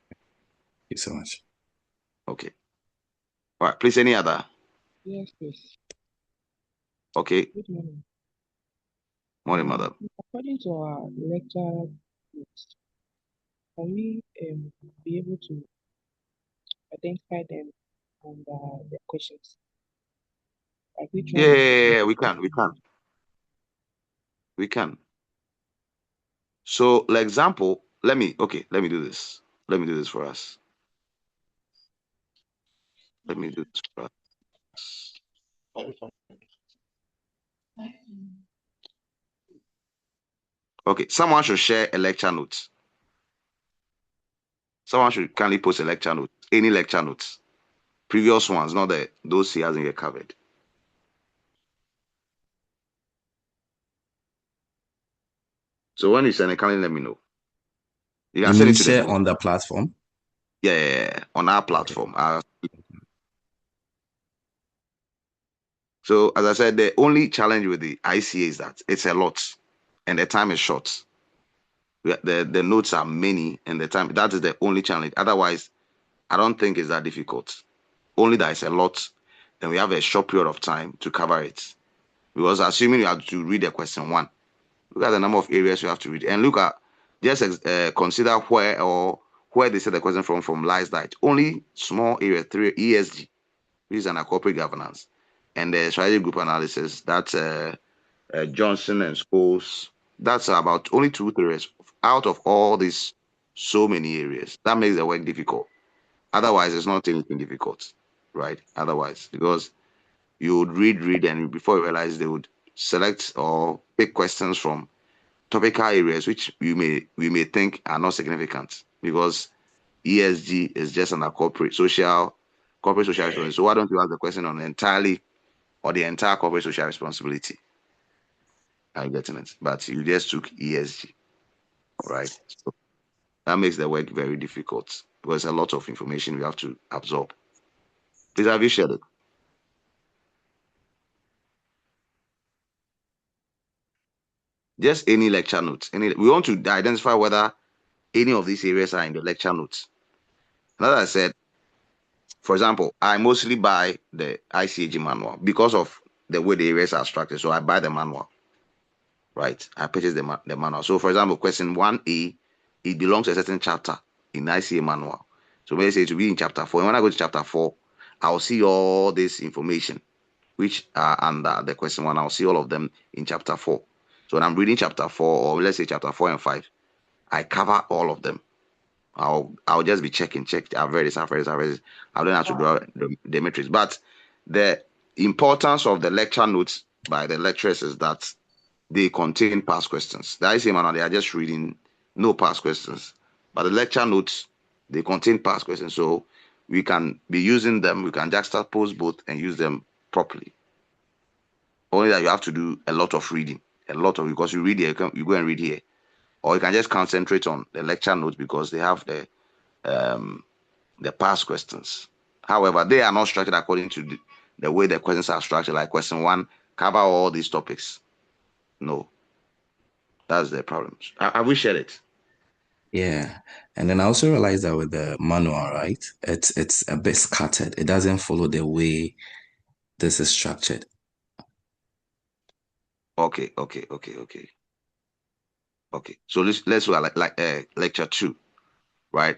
Thank you so much. Okay. All right. Please, any other? Yes, please. Okay. Good morning. Morning, madam. According to our lecture notes, can we be able to identify them and the questions? Like which one? Yeah, we can. So, like example, let me do this. Let me do this for us. Let me do this for us. Okay, someone should share a lecture note. Someone should kindly post a lecture note. Any lecture notes. Previous ones, not those he hasn't yet covered. So when you send it, kindly let me know. You can send it to the share group. on the platform? Yeah, on our platform. So as I said, the only challenge with the ICA is that it's a lot and the time is short. The notes are many and the time, that is the only challenge. Otherwise, I don't think it's that difficult. Only that it's a lot and we have a short period of time to cover it. Because assuming you have to read the question one, look at the number of areas you have to read and look at, just consider where they said the question from lies that only small area 3 ESG, which is under corporate governance, and the strategy group analysis, that's Johnson and Scholes. That's about only 2 areas out of all these so many areas. That makes the work difficult. Otherwise, it's not anything difficult, right? Otherwise, because you would read, and before you realize, they would select or pick questions from topical areas which we may think are not significant because ESG is just under corporate social responsibility. So why don't you ask the question on the entire corporate social responsibility? Are you getting it? But you just took ESG, right? So that makes the work very difficult because a lot of information we have to absorb. Please, have you shared it? Just any lecture notes. We want to identify whether any of these areas are in the lecture notes. And as I said, for example, I mostly buy the ICAG manual because of the way the areas are structured. So I buy the manual, right? I purchase the manual. So for example, question 1A, it belongs to a certain chapter in ICA manual. So maybe say to be in chapter 4. And when I go to chapter 4, I'll see all this information which are under the question 1. I'll see all of them in chapter 4. So when I'm reading chapter 4, or let's say chapter 4 and 5, I cover all of them. I'll just be checking. I've read this. I don't have to draw the matrix. But the importance of the lecture notes by the lecturers is that they contain past questions. The ICA manual, they are just reading no past questions. But the lecture notes, they contain past questions. So we can be using them. We can juxtapose both and use them properly. Only that you have to do a lot of reading. a lot of, because you read here, you go and read here, or you can just concentrate on the lecture notes because they have the past questions. However, they are not structured according to the way the questions are structured. Like question 1, cover all these topics. No, that's the problem. Have we shared it? Yeah. And then I also realized that with the manual, right? It's a bit scattered. It doesn't follow the way this is structured. Okay. So let's look at like lecture 2, right?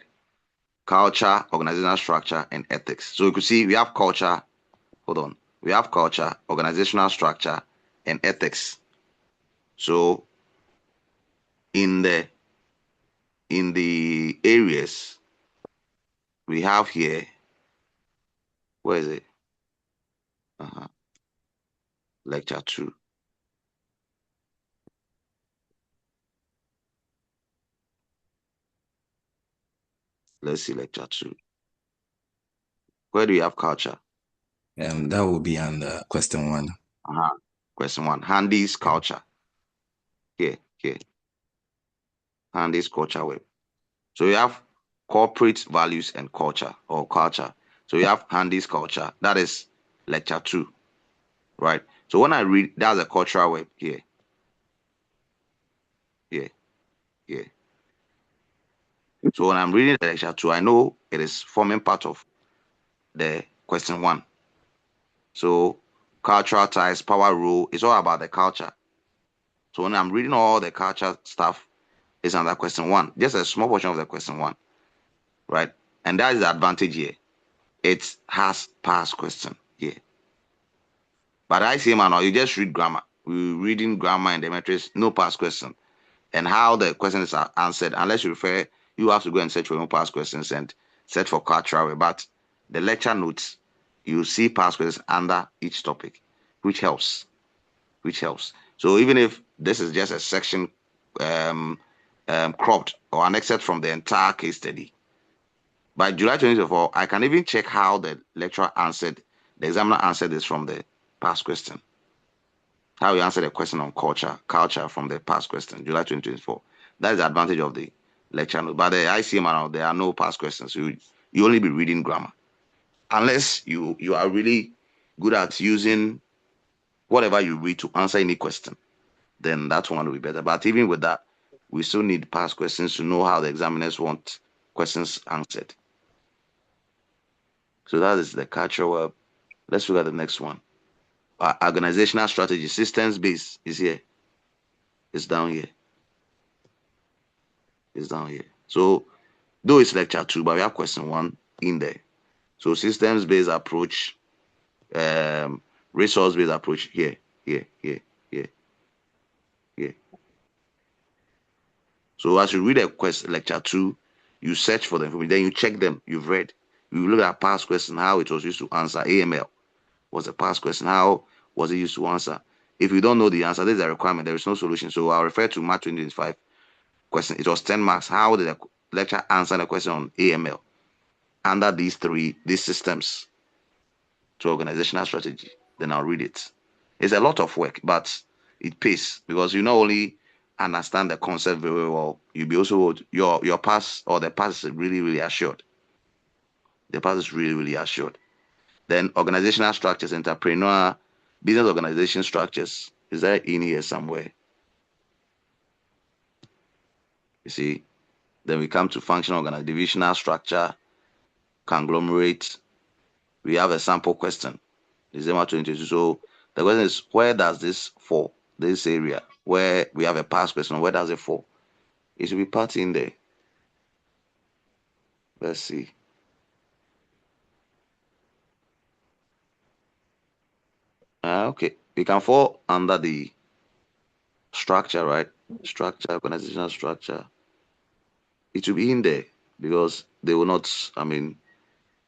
Culture, organizational structure, and ethics. So you could see we have culture. Hold on. We have culture, organizational structure, and ethics. So in the areas we have here, where is it? Lecture 2. Let's see lecture 2. Where do you have culture? That will be under question 1. Question 1. Handy's culture. Here. Handy's culture web. So you have corporate values and culture, or culture. So you have Handy's culture. That is lecture 2, right? So when I read, that's a cultural web here. So when I'm reading the lecture 2, I know it is forming part of the question 1. So cultural ties, power role, it's all about the culture. So when I'm reading all the culture stuff, it's under question 1, just a small portion of the question 1, right? And that is the advantage here. It has past question here. But I say, man, you just read grammar. We're reading grammar and the metrics, no past question. And how the questions are answered, unless you refer, you have to go and search for your past questions and search for cultural. But the lecture notes, you see past questions under each topic, which helps. So even if this is just a section cropped or an excerpt from the entire case study, by July 2024, I can even check how the lecturer answered, the examiner answered this from the past question. How he answered a question on culture from the past question, July 2024. That is the advantage of the lecture note. But the ICM, there are no past questions. You only be reading grammar. Unless you are really good at using whatever you read to answer any question, then that one will be better. But even with that, we still need past questions to know how the examiners want questions answered. So that is the cultural. Let's look at the next one. Organizational strategy, systems based is here. It's down here. So though it's lecture 2, but we have question 1 in there. So systems based approach, resource based approach here. So as you read a lecture 2, you search for them, then you check them. You've read. You look at past question, how it was used to answer. AML was a past question. How was it used to answer? If you don't know the answer, there's a requirement. There is no solution. So I'll refer to March 2025 question. It was 10 marks. How did the lecturer answer the question on AML under these systems to organizational strategy? Then I'll read it. It's a lot of work, but it pays because you not only understand the concept very well, you be also your pass, or the pass is really, really assured. The pass is really, really assured. Then organizational structures, entrepreneur, business organization structures. Is there in here somewhere? You see, then we come to functional divisional structure, conglomerate. We have a sample question, December 22. So the question is, where does this fall? This area where we have a past question, where does it fall? It should be part in there. Let's see. Okay, it can fall under the structure, right? Structure, organizational structure. It will be in there because they will not,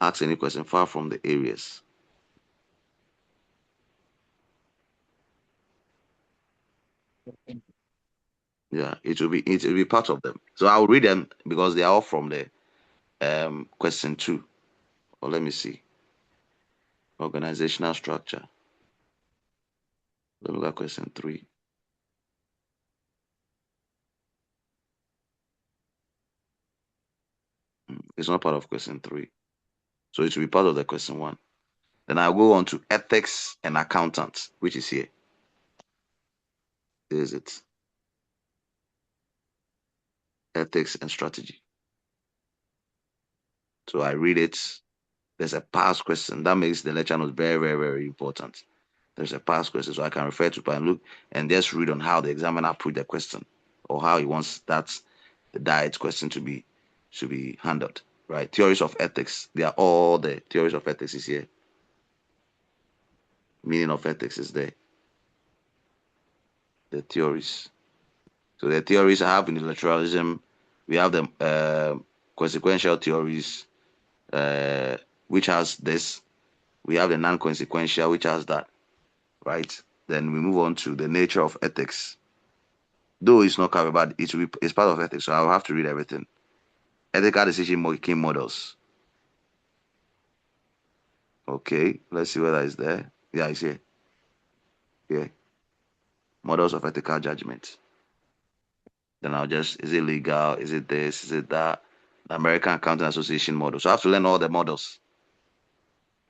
ask any question far from the areas. Yeah, it will be part of them. So I'll read them because they are all from the question 2. Or let me see. Organizational structure. Let me look at question 3. It's not part of question 3. So it will be part of the question 1. Then I'll go on to ethics and accountants, which is here. There is it. Ethics and strategy. So I read it. There's a past question. That makes the lecture notes very, very, very important. There's a past question, so I can refer to and look and just read on how the examiner put the question or how he wants that the diet question to be handled. Right? Theories of ethics. They are all the theories of ethics is here. Meaning of ethics is there. The theories. So the theories I have in unilateralism, we have the consequential theories, which has this. We have the non-consequential, which has that. Right? Then we move on to the nature of ethics. Though it's not covered, but it's part of ethics, so I'll have to read everything. Ethical decision making models. Okay, let's see whether it's there. Yeah, it's here. Yeah. Models of ethical judgment. Then I'll just, is it legal? Is it this? Is it that? The American Accounting Association model. So I have to learn all the models.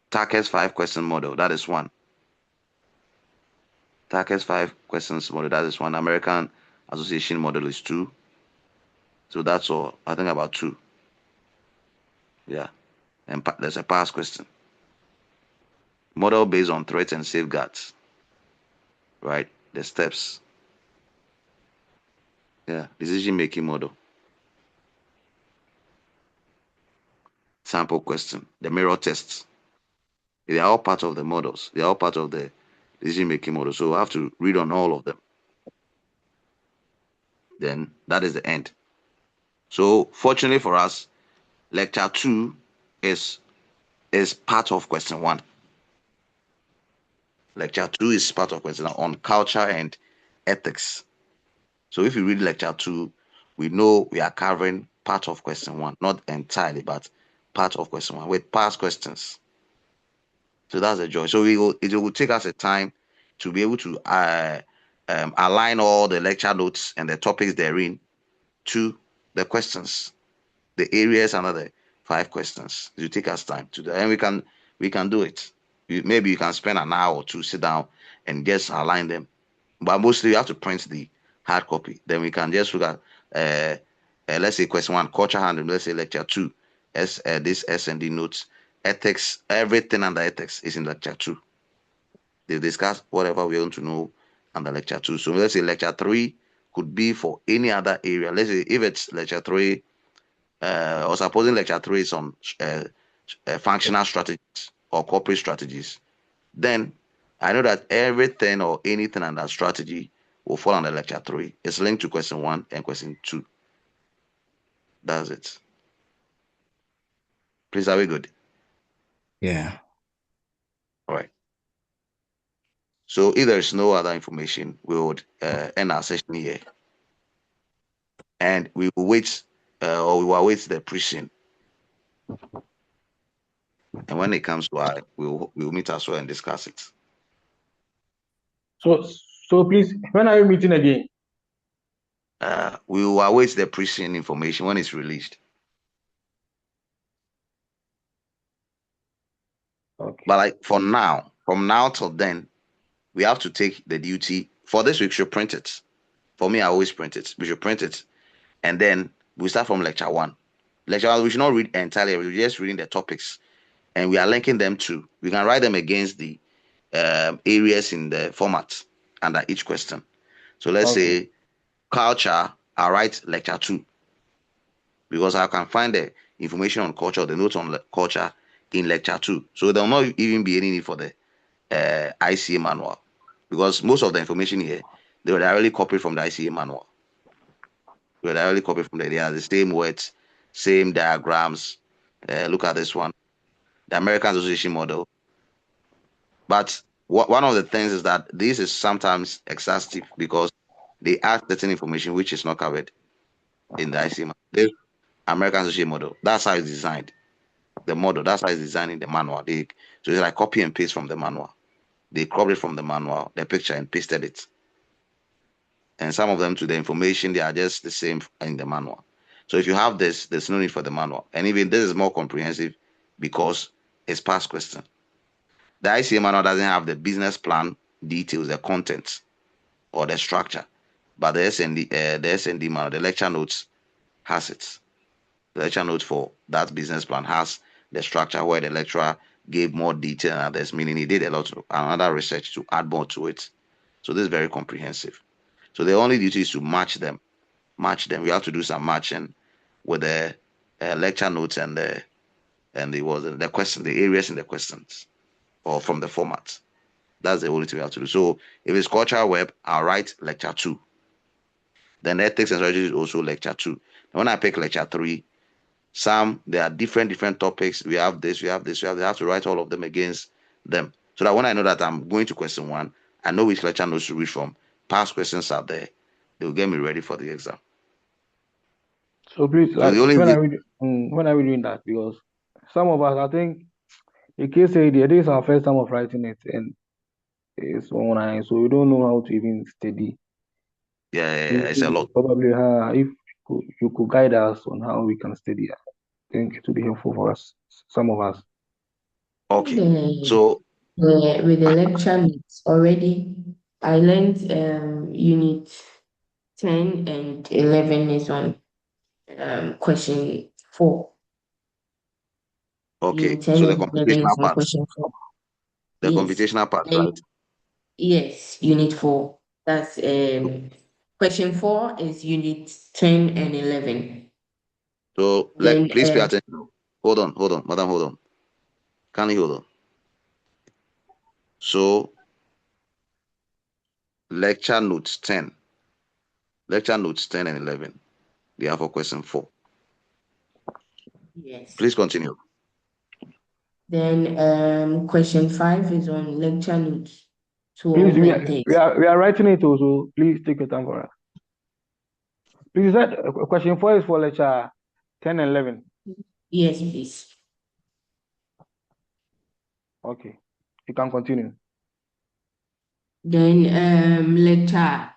Tackett's 5-question model, that is one. Tackett's 5 questions model, that is one. American Association model is 2. So that's all. I think about 2. Yeah. And there's a past question. Model based on threats and safeguards. Right? The steps. Yeah. Decision making model. Sample question. The mirror tests. They are all part of the models. They are all part of the decision making model. So I have to read on all of them. Then that is the end. So fortunately for us, lecture 2 is part of question 1. Lecture 2 is part of question 1 on culture and ethics. So if you read lecture 2, we know we are covering part of question 1, not entirely, but part of question 1 with past questions. So that's the joy. So it will take us a time to be able to align all the lecture notes and the topics therein to the questions, the areas under the 5 questions. It will take us time to do, and we can do it. Maybe you can spend an hour or 2, sit down and just align them. But mostly you have to print the hard copy. Then we can just look at let's say question 1, culture handling. Let's say lecture 2, this S&D notes, ethics, everything under ethics is in lecture 2. They discuss whatever we want to know under lecture 2. So let's say lecture 3 could be for any other area. Let's say if it's lecture 3, or supposing lecture 3 is on functional strategies or corporate strategies, then I know that everything or anything under strategy will fall under lecture 3. It's linked to question 1 and question 2. That's it. Please, are we good? Yeah. All right. So if there's no other information, we would end our session here. And we will wait, or we will await the preaching. And when it comes to our, we'll meet as well and discuss it. So please, when are you meeting again? We will await the preaching information when it's released. Okay. But like for now, from now till then, we have to take the duty. For this, we should print it. For me, I always print it. We should print it. And then we start from lecture 1. Lecture 1, we should not read entirely. We're just reading the topics. And we are linking them to, we can write them against the areas in the format under each question. So let's say culture, I write lecture 2. Because I can find the information on culture, the notes on culture in lecture 2. So there will not even be any need for the ICA manual. Because most of the information here, they were directly copied from the ICA manual. They are the same words, same diagrams. Look at this one, the American Association model. But one of the things is that this is sometimes exhaustive because they add certain information which is not covered in the ICA model. The American Association model, that's how it's designed. The model, that's how it's designed in the manual. So it's like copy and paste from the manual. They copied it from the manual, the picture, and pasted it. And some of them to the information, they are just the same in the manual. So if you have this, there's no need for the manual. And even this is more comprehensive because it's past question. The ICA manual doesn't have the business plan details, the contents, or the structure, but the SND manual, the lecture notes has it. The lecture notes for that business plan has the structure where the lecturer gave more detail and others, meaning he did a lot of another research to add more to it. So this is very comprehensive. So the only duty is to match them. Match them. You have to do some matching with the lecture notes and the question, the areas in the questions, or from the format. That's the only thing we have to do. So if it's cultural web, I'll write lecture 2. Then ethics and strategy is also lecture 2. And when I pick lecture 3, there are different topics. We have this, we have this, we have. They have to write all of them against them, so that when I know that I'm going to question 1, I know which lecture notes to read from. Past questions are there. They will get me ready for the exam. So please, So the only when are we doing that? Because some of us, I think, the case study, this is our first time of writing it, and it's online, so we don't know how to even study. it's a lot. Probably, if you could guide us on how we can study, I think it would be helpful for us, some of us. Okay. So with the lecture notes already, I learned unit 10 and 11 is on question 4. okay. Unit 10 So the and 11 computational is on part, question 4. the Yes. computational part, And right? yes, unit 4. That's question 4 is unit 10 and 11. So Then please pay attention. Hold on, madam, hold on. Can you hold on? So lecture notes 10 and 11, they are for question 4. yes. Please continue. Then question 5 is on lecture notes Please, 12 we and 13. are writing it also. Please take your time for us. Please, that question 4 is for lecture 10 and 11. Yes, please. Okay, you can continue. Then lecture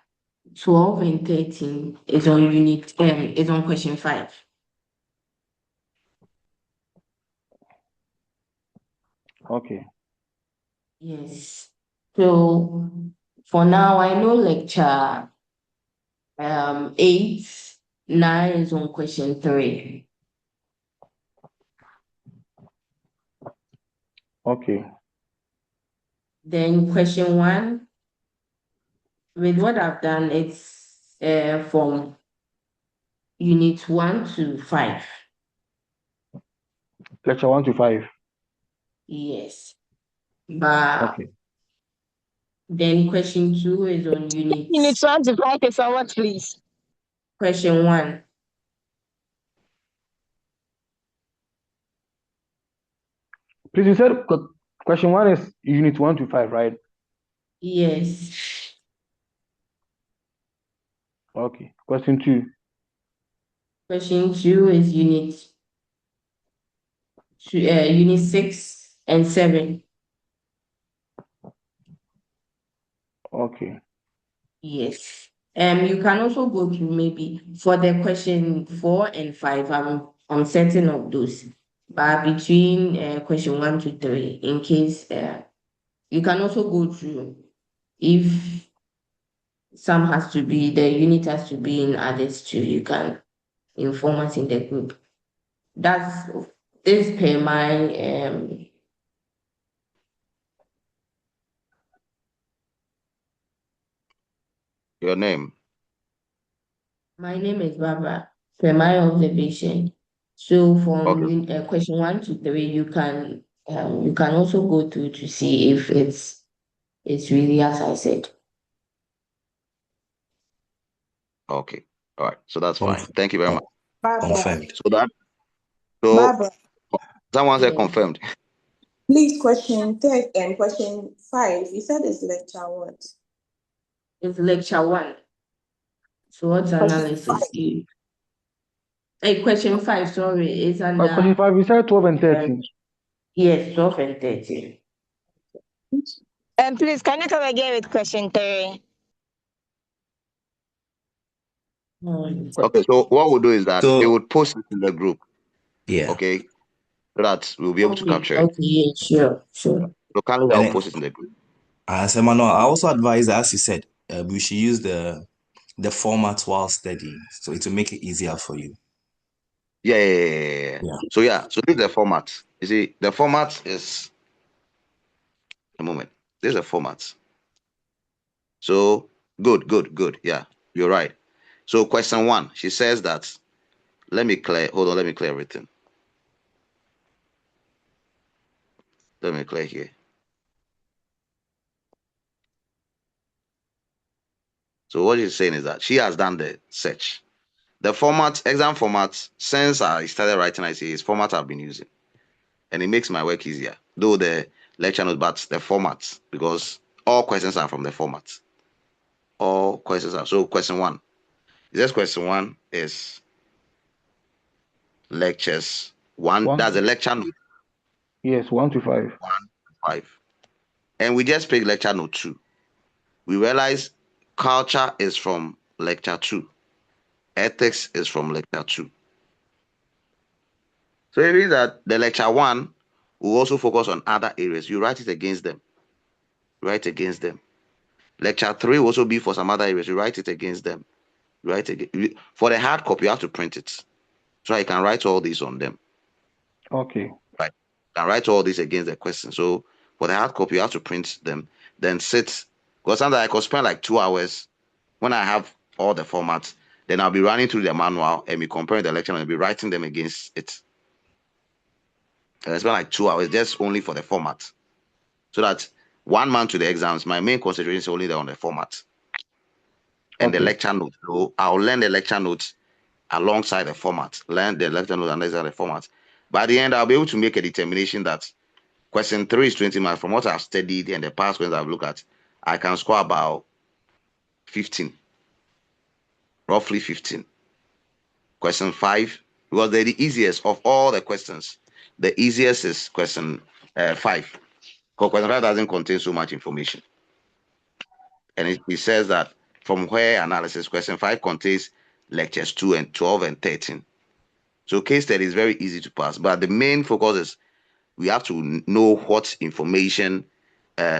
12 and 13 is on is on question 5. Okay. Yes. So for now, I know lecture 8, 9 is on question 3. Okay. Then question 1, with what I've done, it's from unit 1 to 5. Lecture 1 to 5. Yes. But Okay. then question 2 is on unit. Unit 1 to 5 is on what, please? Question 1. Please, you said question 1 is unit 1 to 5, right? Yes. Okay. Question 2. Question 2 is unit 6 and 7. Okay. Yes. You can also go through maybe for the question 4 and 5. I'm certain of those. But between question 1 to 3, in case you can also go through if the unit has to be in others too, you can inform us in the group. That's this per my Your name. my name is Barbara. Per my observation. So from Okay. question 1 to 3, you can also go through to see if it's really as I said. Okay. All right. So that's fine. Thank you very much. Barbara, Confirmed. So Barbara, someone said Yes, confirmed. please, question 5. You said it's lecture what? it's lecture 1. SWOT Question 5. analysis. Question 5, sorry, is Question under 5, you said 12 and 13. yes, 12 and 13. And please, can you come again with question 3? Okay, so what we'll do is that they So would post it in the group, yeah, okay, so that we'll be able to Okay, capture it. okay, yeah, sure. Locally, and I'll then post it in the group. as Emmanuel, I also advise, as you said, we should use the format while studying, so it will make it easier for you. Yeah. Yeah. So this is the format. You see, the format is a moment. This is a format. So good. Yeah, you're right. So question 1, she says that. Let me clear. Hold on. Let me clear everything. Let me clear here. So what she's saying is that she has done the search. The format, exam format, since I started writing ICA's format I've been using, and it makes my work easier. Though the lecture notes, but the format, because all questions are from the format. All questions are. So question 1. This question 1 is lectures 1. One, That's a lecture note yes, 1 to 5. 1 to 5. And we just pick lecture note 2. We realize culture is from lecture 2. Ethics is from lecture 2. So it means that the lecture 1 will also focus on other areas. You write it against them. Write against them. Lecture 3 will also be for some other areas. You write it against them. Write again. For the hard copy, you have to print it. So I can write all these on them. Okay. Right. You can write all these against the question. So for the hard copy, you have to print them. Then sit. Because sometimes I could spend like 2 hours when I have all the formats. Then I'll be running through the manual and be comparing the lecture and I'll be writing them against it. And I spend like 2 hours just only for the format. So that 1 month to the exams, my main concentration is only there on the format and the Okay. lecture notes. So I'll learn the lecture notes alongside the format, learn the lecture notes alongside the format. By the end, I'll be able to make a determination that question 3 is 20 marks from what I've studied and the past questions I've looked at. I can score about 15, roughly 15. Question 5, because they're the easiest of all the questions. The easiest is question 5. Because question 5 doesn't contain so much information. And it says that from where analysis, question 5 contains lectures 2 and 12 and 13. So case study is very easy to pass, but the main focus is we have to know what information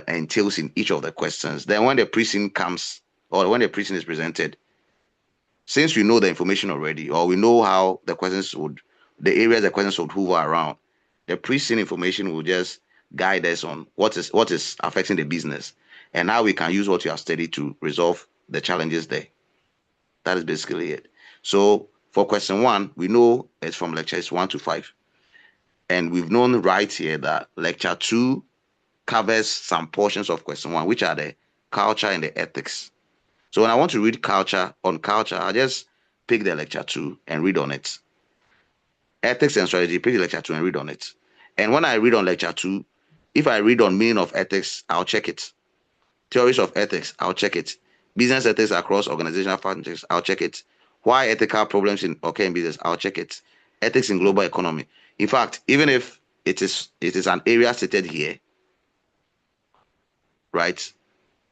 entails in each of the questions. Then when the precinct comes or when the precinct is presented, since we know the information already or we know how the areas the questions would hover around, the precinct information will just guide us on what is affecting the business and how we can use what you have studied to resolve the challenges there. That is basically it. So for question 1, we know it's from lectures 1 to 5. And we've known right here that lecture 2 covers some portions of question 1, which are the culture and the ethics. So when I want to read on culture, I just pick the lecture 2 and read on it. Ethics and strategy, pick the lecture 2 and read on it. And when I read on lecture 2, if I read on meaning of ethics, I'll check it. Theories of ethics, I'll check it. Business ethics across organizational functions, I'll check it. Why ethical problems occur in business, I'll check it. Ethics in global economy. In fact, even if it is an area stated here, right?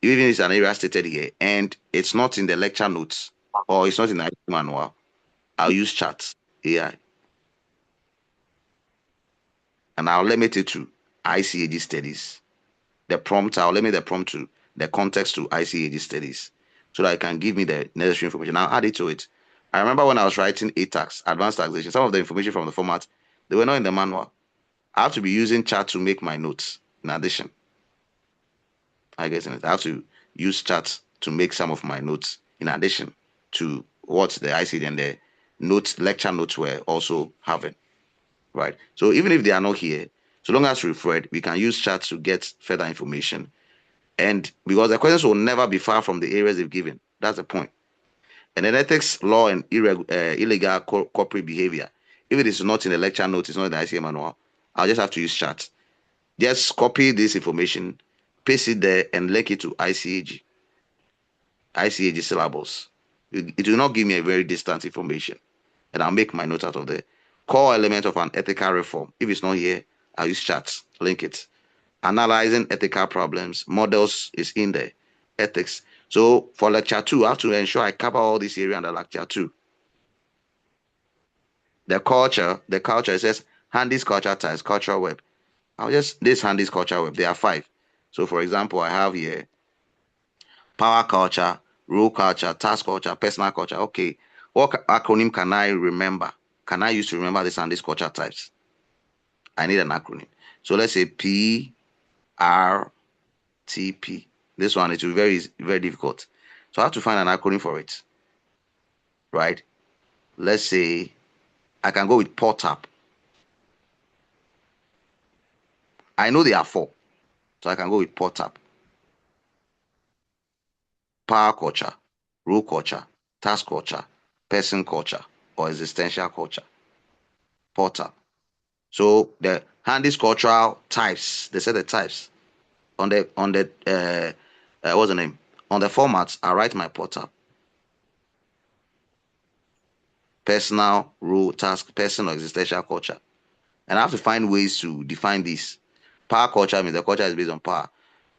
Even if it's an area stated here and it's not in the lecture notes or it's not in the manual, I'll use charts, AI, and I'll limit it to ICAG studies. I'll limit the prompt to the context to ICAG studies so that it can give me the necessary information. I'll add it to it. I remember when I was writing ATAX, advanced taxation, some of the information from the format, they were not in the manual. I have to be using chart to make my notes in addition. I guess I have to use charts to make some of my notes in addition to what the ICAG and the lecture notes were also having. Right. So even if they are not here, so long as we've read, we can use charts to get further information. And because the questions will never be far from the areas they've given. That's the point. And then ethics, law, and illegal corporate behavior. If it is not in the lecture notes, it's not in the ICA manual, I'll just have to use charts. Just copy this information, paste it there, and link it to ICAG syllables. It will not give me a very distant information. And I'll make my note out of the core element of an ethical reform. If it's not here, I'll use charts, link it. Analyzing ethical problems, models is in there, ethics. So for lecture 2, I have to ensure I cover all this area under lecture 2. The culture, it says Handy's culture types, cultural web. I'll just, this Handy's culture web, there are 5. So for example, I have here power culture, role culture, task culture, personal culture. Okay, what acronym can I remember? Can I use to remember this and this culture types? I need an acronym. So let's say PRTP. This one is very, very difficult. So I have to find an acronym for it, right? Let's say I can go with POTAP. I know there are 4, so I can go with POTAP. Power culture, role culture, task culture, person culture, or existential culture. POTAP. So the Handy's cultural types, they said the types on the what's the name? On the formats, I write my POTAP. Personal, role, task, person, or existential culture. And I have to find ways to define this. Power culture means the culture is based on power.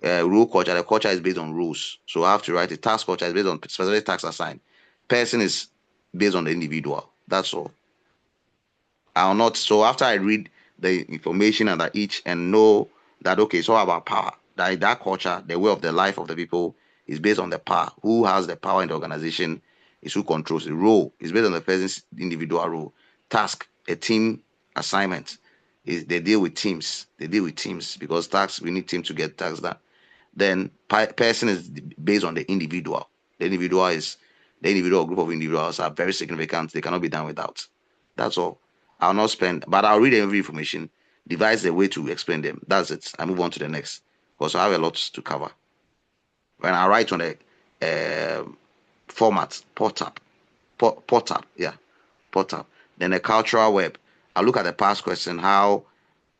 Role culture, the culture is based on rules. So I have to write a task culture is based on specific tasks assigned. Person is based on the individual. That's all. I'll not. So after I read the information under each and know that okay, it's all about power. That culture, the way of the life of the people is based on the power. Who has the power in the organization is who controls the role. Is based on the person's individual role. Task, a team assignment. Is they deal with teams. They deal with teams because tasks we need team to get tasks done. Then person is based on the individual. The individual group of individuals are very significant. They cannot be done without. That's all. I'll not spend, but I'll read every information, devise the way to explain them. That's it. I move on to the next because I have a lot to cover. When I write on the format, POTAP, yeah, POTAP. Then the cultural web. I look at the past question, how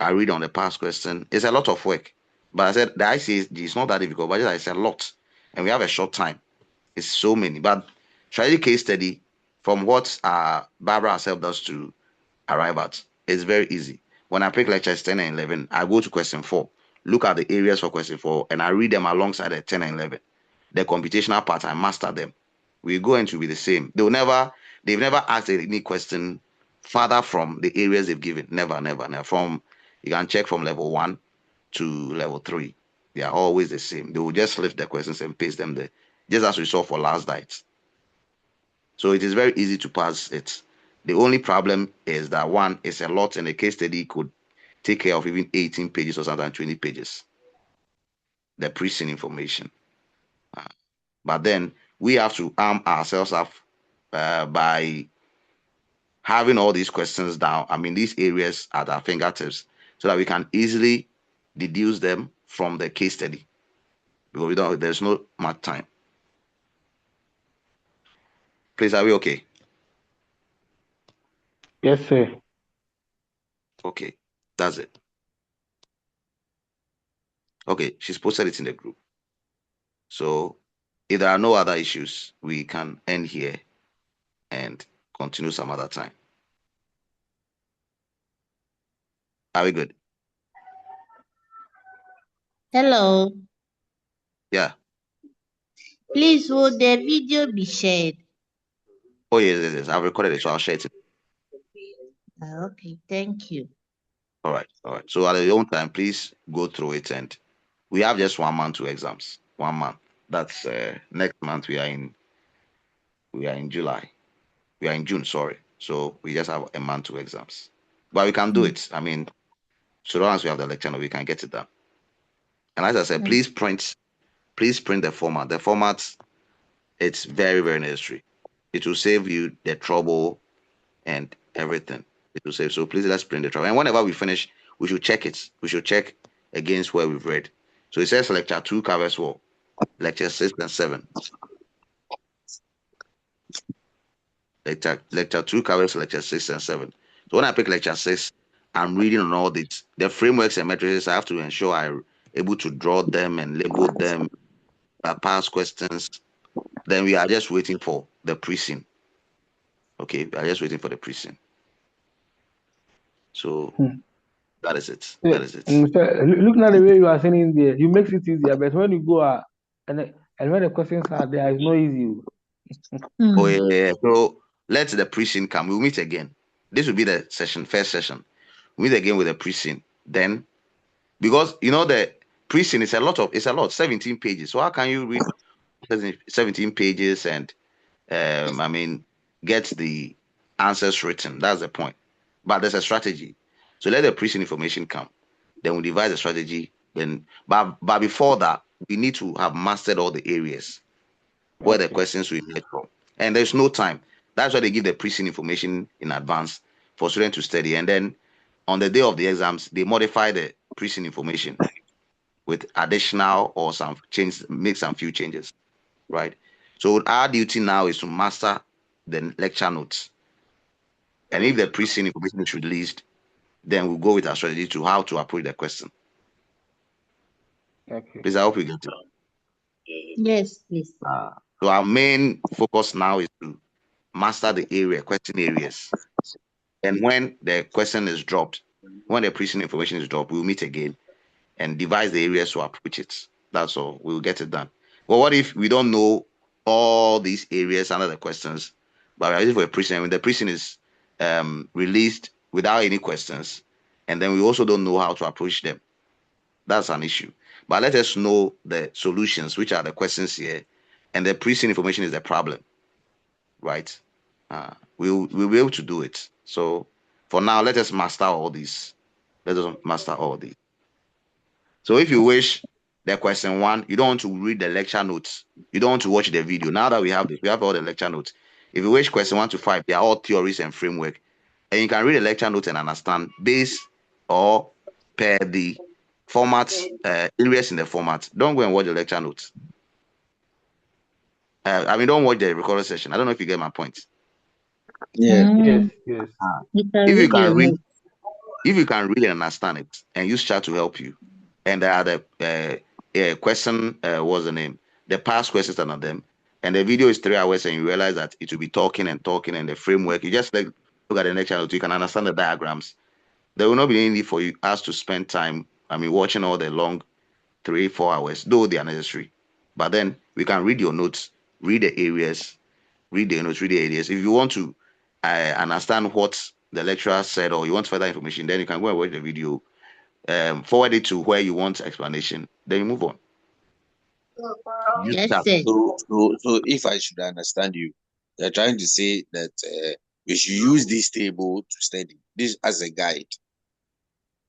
I read on the past question. It's a lot of work. But I said the ICAG is not that difficult, but it's a lot. And we have a short time. It's so many. But strategy case study, from what Barbara herself does to arrive at, it's very easy. When I pick lectures 10 and 11, I go to question 4, look at the areas for question 4, and I read them alongside the 10 and 11. The computational part, I master them. We're going to be the same. They've never asked any question further from the areas they've given. Never, never, never. You can check from level 1 to level 3. They are always the same. They will just lift the questions and paste them there, just as we saw for last night. So it is very easy to pass it. The only problem is that one is a lot, and a case study could take care of even 18 pages or sometimes 20 pages. The pre-scene information. But then we have to arm ourselves up by having all these questions down. I mean, these areas at our fingertips, so that we can easily deduce them from the case study. Because there's no much time. Please, are we okay? Yes, sir. Okay, that's it. Okay, she's posted it in the group. So if there are no other issues, we can end here and continue some other time. Are we good? Hello. Yeah. Please, will the video be shared? Oh, yes. I've recorded it, so I'll share it. Okay, thank you. All right. So at your own time, please go through it. And we have just 1 month to exams. 1 month. That's next month. We are in July. We are in June, sorry. So we just have a month to exams. But we can do it. I mean, so long as we have the lecture, we can get it done. And as I said, please print the format. The format, it's very, very necessary. It will save you the trouble and everything. It will save. So please let's print the trouble. And whenever we finish, we should check it. We should check against where we've read. So it says lecture 2 covers what? Lecture 6 and 7. Lecture 2 covers lecture 6 and 7. So when I pick lecture 6, I'm reading on all the frameworks and matrices. I have to ensure I'm able to draw them and label them, past questions. Then we are just waiting for the pre-scene. Okay, we are just waiting for the pre-scene. So that is it. Yeah. That is it. Looking at the way you are saying there, you makes it easier. But when you go and And when the questions are there, it's not easy. Oh yeah. So let the pre-scene come. We'll meet again. This will be the first session. We'll meet again with the pre-scene. Then, because the pre-scene is it's a lot, 17 pages. So how can you read 17 pages and get the answers written? That's the point. But there's a strategy. So let the pre-scene information come. Then we devise a strategy. But before that, we need to have mastered all the areas where the questions will emerge from. And there's no time. That's why they give the pre-scene information in advance for students to study. And then on the day of the exams, they modify the pre-scene information with additional or some change, make some few changes, right? So our duty now is to master the lecture notes. And if the pre-scene information is released, then we'll go with our strategy to how to approach the question. Okay. Please, I hope you get it. Yes, please. So our main focus now is to master the question areas. And when the question is dropped, when the pre-scene information is dropped, we'll meet again and devise the areas to approach it. That's all. We'll get it done. Well, what if we don't know all these areas under the questions, but we're using for a pre-scene, when the pre-scene is released without any questions, and then we also don't know how to approach them? That's an issue. But let us know the solutions, which are the questions here, and the pre-scene information is the problem, right? We'll be able to do it. So for now, let us master all these. Let us master all these. So if you wish the question one, you don't want to read the lecture notes. You don't want to watch the video. Now that we have this, we have all the lecture notes. If you wish question 1 to 5, they are all theories and framework. And you can read the lecture notes and understand based or per the formats, areas in the format. Don't go and watch the lecture notes. Don't watch the recorded session. I don't know if you get my point. Yeah. Yes, yes. You can If you read can your read, notes. if you can really understand it and use chat to help you, and there are the question, what's the name? The past questions are on them, and the video is 3 hours, and you realize that it will be talking and talking, and the framework. You just look at the next channel, so you can understand the diagrams. There will not be any need for us to spend time. Watching all the long 3-4 hours, though they are necessary. But then we can read your notes, read the areas, read the notes, read the areas. If you want to understand what the lecturer said, or you want further information, then you can go and watch the video, forward it to where you want explanation, then you move on. Use Yes, chat. sir. So if I should understand you, you're trying to say that we should use this table to study this as a guide.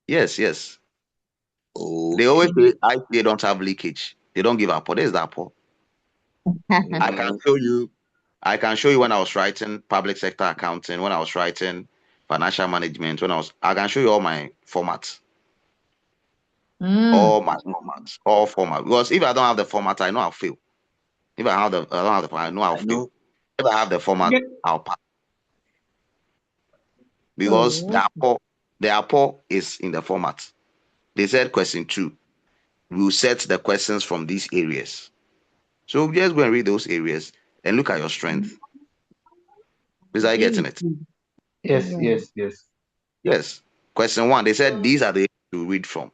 Yes, yes. Okay. They always say ICA don't have leakage. They don't give up. There's that Paul. I can show you. I can show you when I was writing public sector accounting, when I was writing financial management, I can show you all my formats. All my formats, all formats. Because if I don't have the format, I know I'll fail. If I don't have the format, I know I'll fail. If I have the format, I'll pass. Because the apport is in the format. They said question 2. We'll set the questions from these areas. So just go and read those areas and look at your strength. Is I getting it? Yes, yes, yes. Yes. Question 1. They said these are the areas to read from.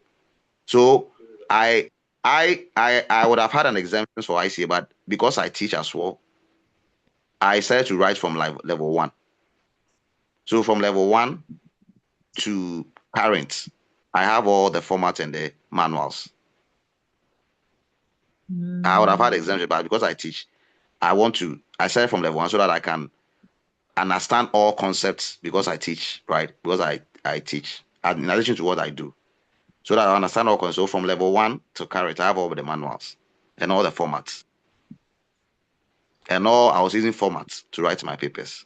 So I would have had an exemption for ICA, but because I teach as well, I started to write from level 1. So from level 1 to current, I have all the formats and the manuals. I would have had exemption, but because I teach, I started from level 1 so that I can understand all concepts because I teach, right? Because I teach, in addition to what I do. So that I understand all concepts. So from level 1 to current, I have all the manuals and all the formats. And I was using formats to write my papers.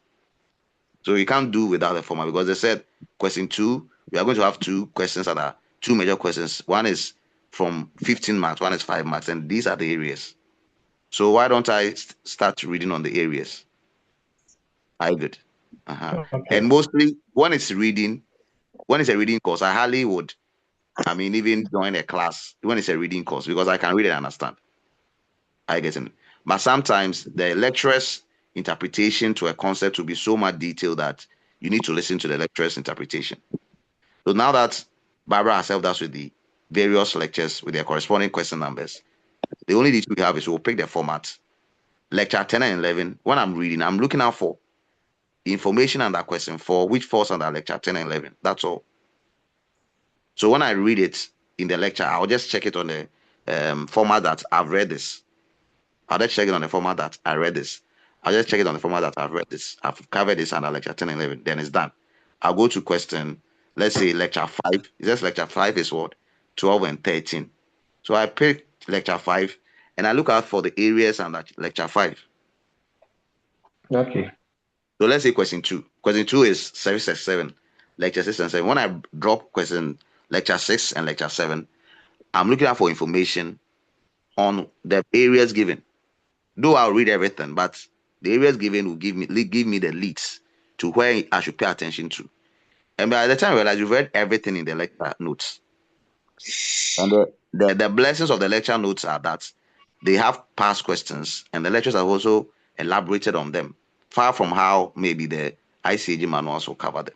So you can't do without the format because they said question 2, we are going to have 2 questions that are 2 major questions. One is from 15 marks, one is 5 marks, and these are the areas. So why don't I start reading on the areas? I good. Okay. And mostly when it's a reading course, I hardly would, even join a class when it's a reading course because I can read and understand. I get it. But sometimes the lecturer's interpretation to a concept will be so much detailed that you need to listen to the lecturer's interpretation. So now that Barbara herself does with the various lectures with their corresponding question numbers, The only detail we have is we'll pick the format. Lecture 10 and 11, when I'm reading, I'm looking out for information under question 4, which falls under lecture 10 and 11. That's all. So when I read it in the lecture, I'll just check it on the format that I've read this. I'll just check it on the format that I read this. I'll just check it on the format that I've read this. I've covered this under lecture 10 and 11. Then it's done. I'll go to question, let's say lecture 5. Just lecture 5 is what? 12 and 13. So I pick lecture 5 and I look out for the areas under lecture 5. Okay. So let's say question 2. Question 2 is service 7, lecture 6 and 7. When I drop question lecture 6 and lecture 7, I'm looking out for information on the areas given. Though I'll read everything, but the areas given will give me the leads to where I should pay attention to. And by the time I realize you've read everything in the lecture notes. And the blessings of the lecture notes are that they have past questions and the lectures have also elaborated on them, far from how maybe the ICAG manuals will cover them.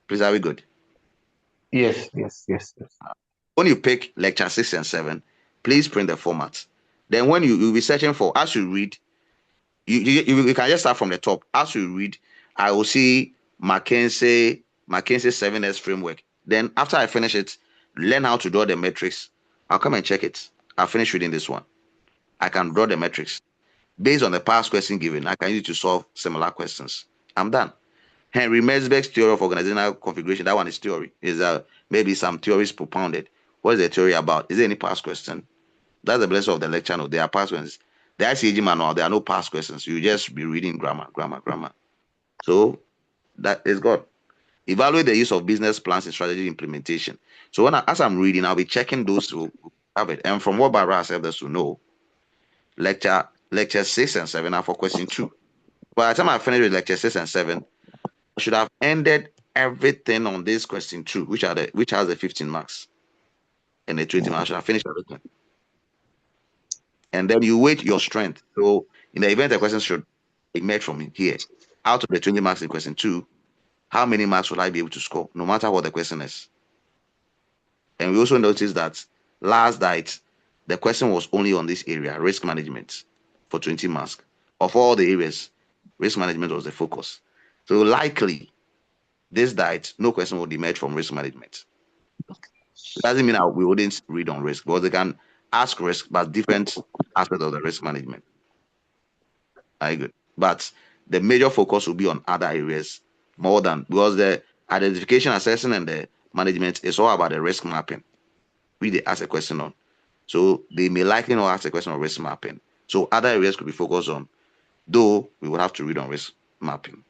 Please, are we good? Yes. When you pick lecture 6 and 7, please print the format. Then when you'll be searching for, as you read, you can just start from the top. As you read, I will see McKinsey 7S framework. Then after I finish it, learn how to draw the metrics. I'll come and check it. I'll finish reading this one. I can draw the metrics. Based on the past question given, I can use it to solve similar questions. I'm done. Henry Merzberg's theory of organizational configuration, that one is theory. Is maybe some theories propounded. What is the theory about? Is there any past question? That's the blessing of the lecture note. There are past questions. The ICAG manual, there are no past questions. You just be reading grammar. So that is God. Evaluate the use of business plans in strategy implementation. So as I'm reading, I'll be checking those who have it. And from what Barbara has helped us to know, lecture 6 and 7 are for question 2. By the time I finish with lecture 6 and 7, I should have ended everything on this question 2, which has the 15 marks and the 20 marks. I should have finished everything. And then you weight your strength. So in the event a question should emerge from here, out of the 20 marks in question 2, how many marks will I be able to score, no matter what the question is? And we also noticed that last night, the question was only on this area, risk management, for 20 marks. Of all the areas, risk management was the focus. So likely, this diet, no question would emerge from risk management. It doesn't mean that we wouldn't read on risk, because they can ask risk, but different aspects of the risk management. Very good. But the major focus will be on other areas more than, because the identification, assessing, and the management is all about the risk mapping. They ask a question on. So they may likely not ask a question on risk mapping. So other areas could be focused on, though we would have to read on risk mapping.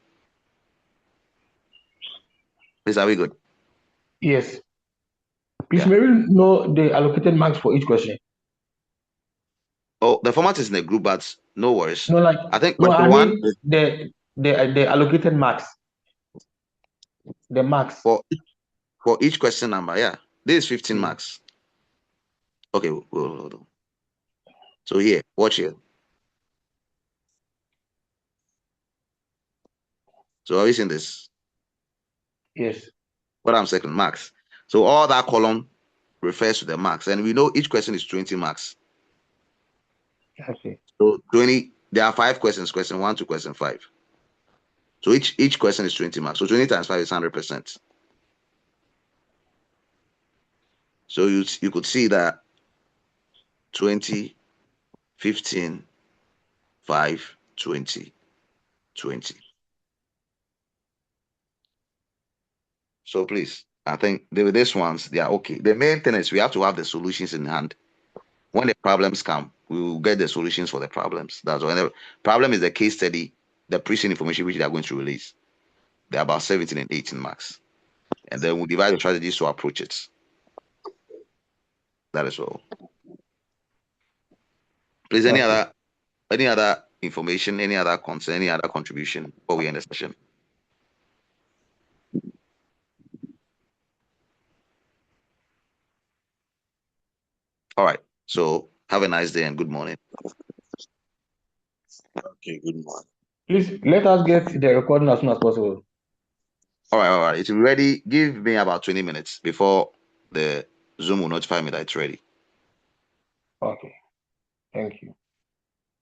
Is that we good? Yes. Please, Yeah. may we know the allocated marks for each question? Oh, the format is in the group, but no worries. No, like I think no, question I one mean the allocated marks. The marks. for each question number. Yeah, this is 15 marks. Okay, hold on. So here, watch here. So are you seeing this? Yes. What I'm saying, marks. So all that column refers to the marks, and we know each question is 20 marks. Okay. So 20. There are 5 questions. Question 1 to question 5. So each question is 20 marks. So 20 times 5 is 100%. So you could see that 20, 15, 5, 20, 20. So please, I think these ones, they are okay. The main thing is we have to have the solutions in hand. When the problems come, we will get the solutions for the problems. That's when the problem is the case study, the pre-scene information which they are going to release. They're about 17 and 18 marks. And then we'll divide the strategies to approach it. That is all. Please, any other information, any other concern, any other contribution before we end the session? All right. So have a nice day and good morning. Okay, good morning. Please let us get the recording as soon as possible. All right. It's ready. Give me about 20 minutes before the Zoom will notify me that it's ready. Okay. Thank you.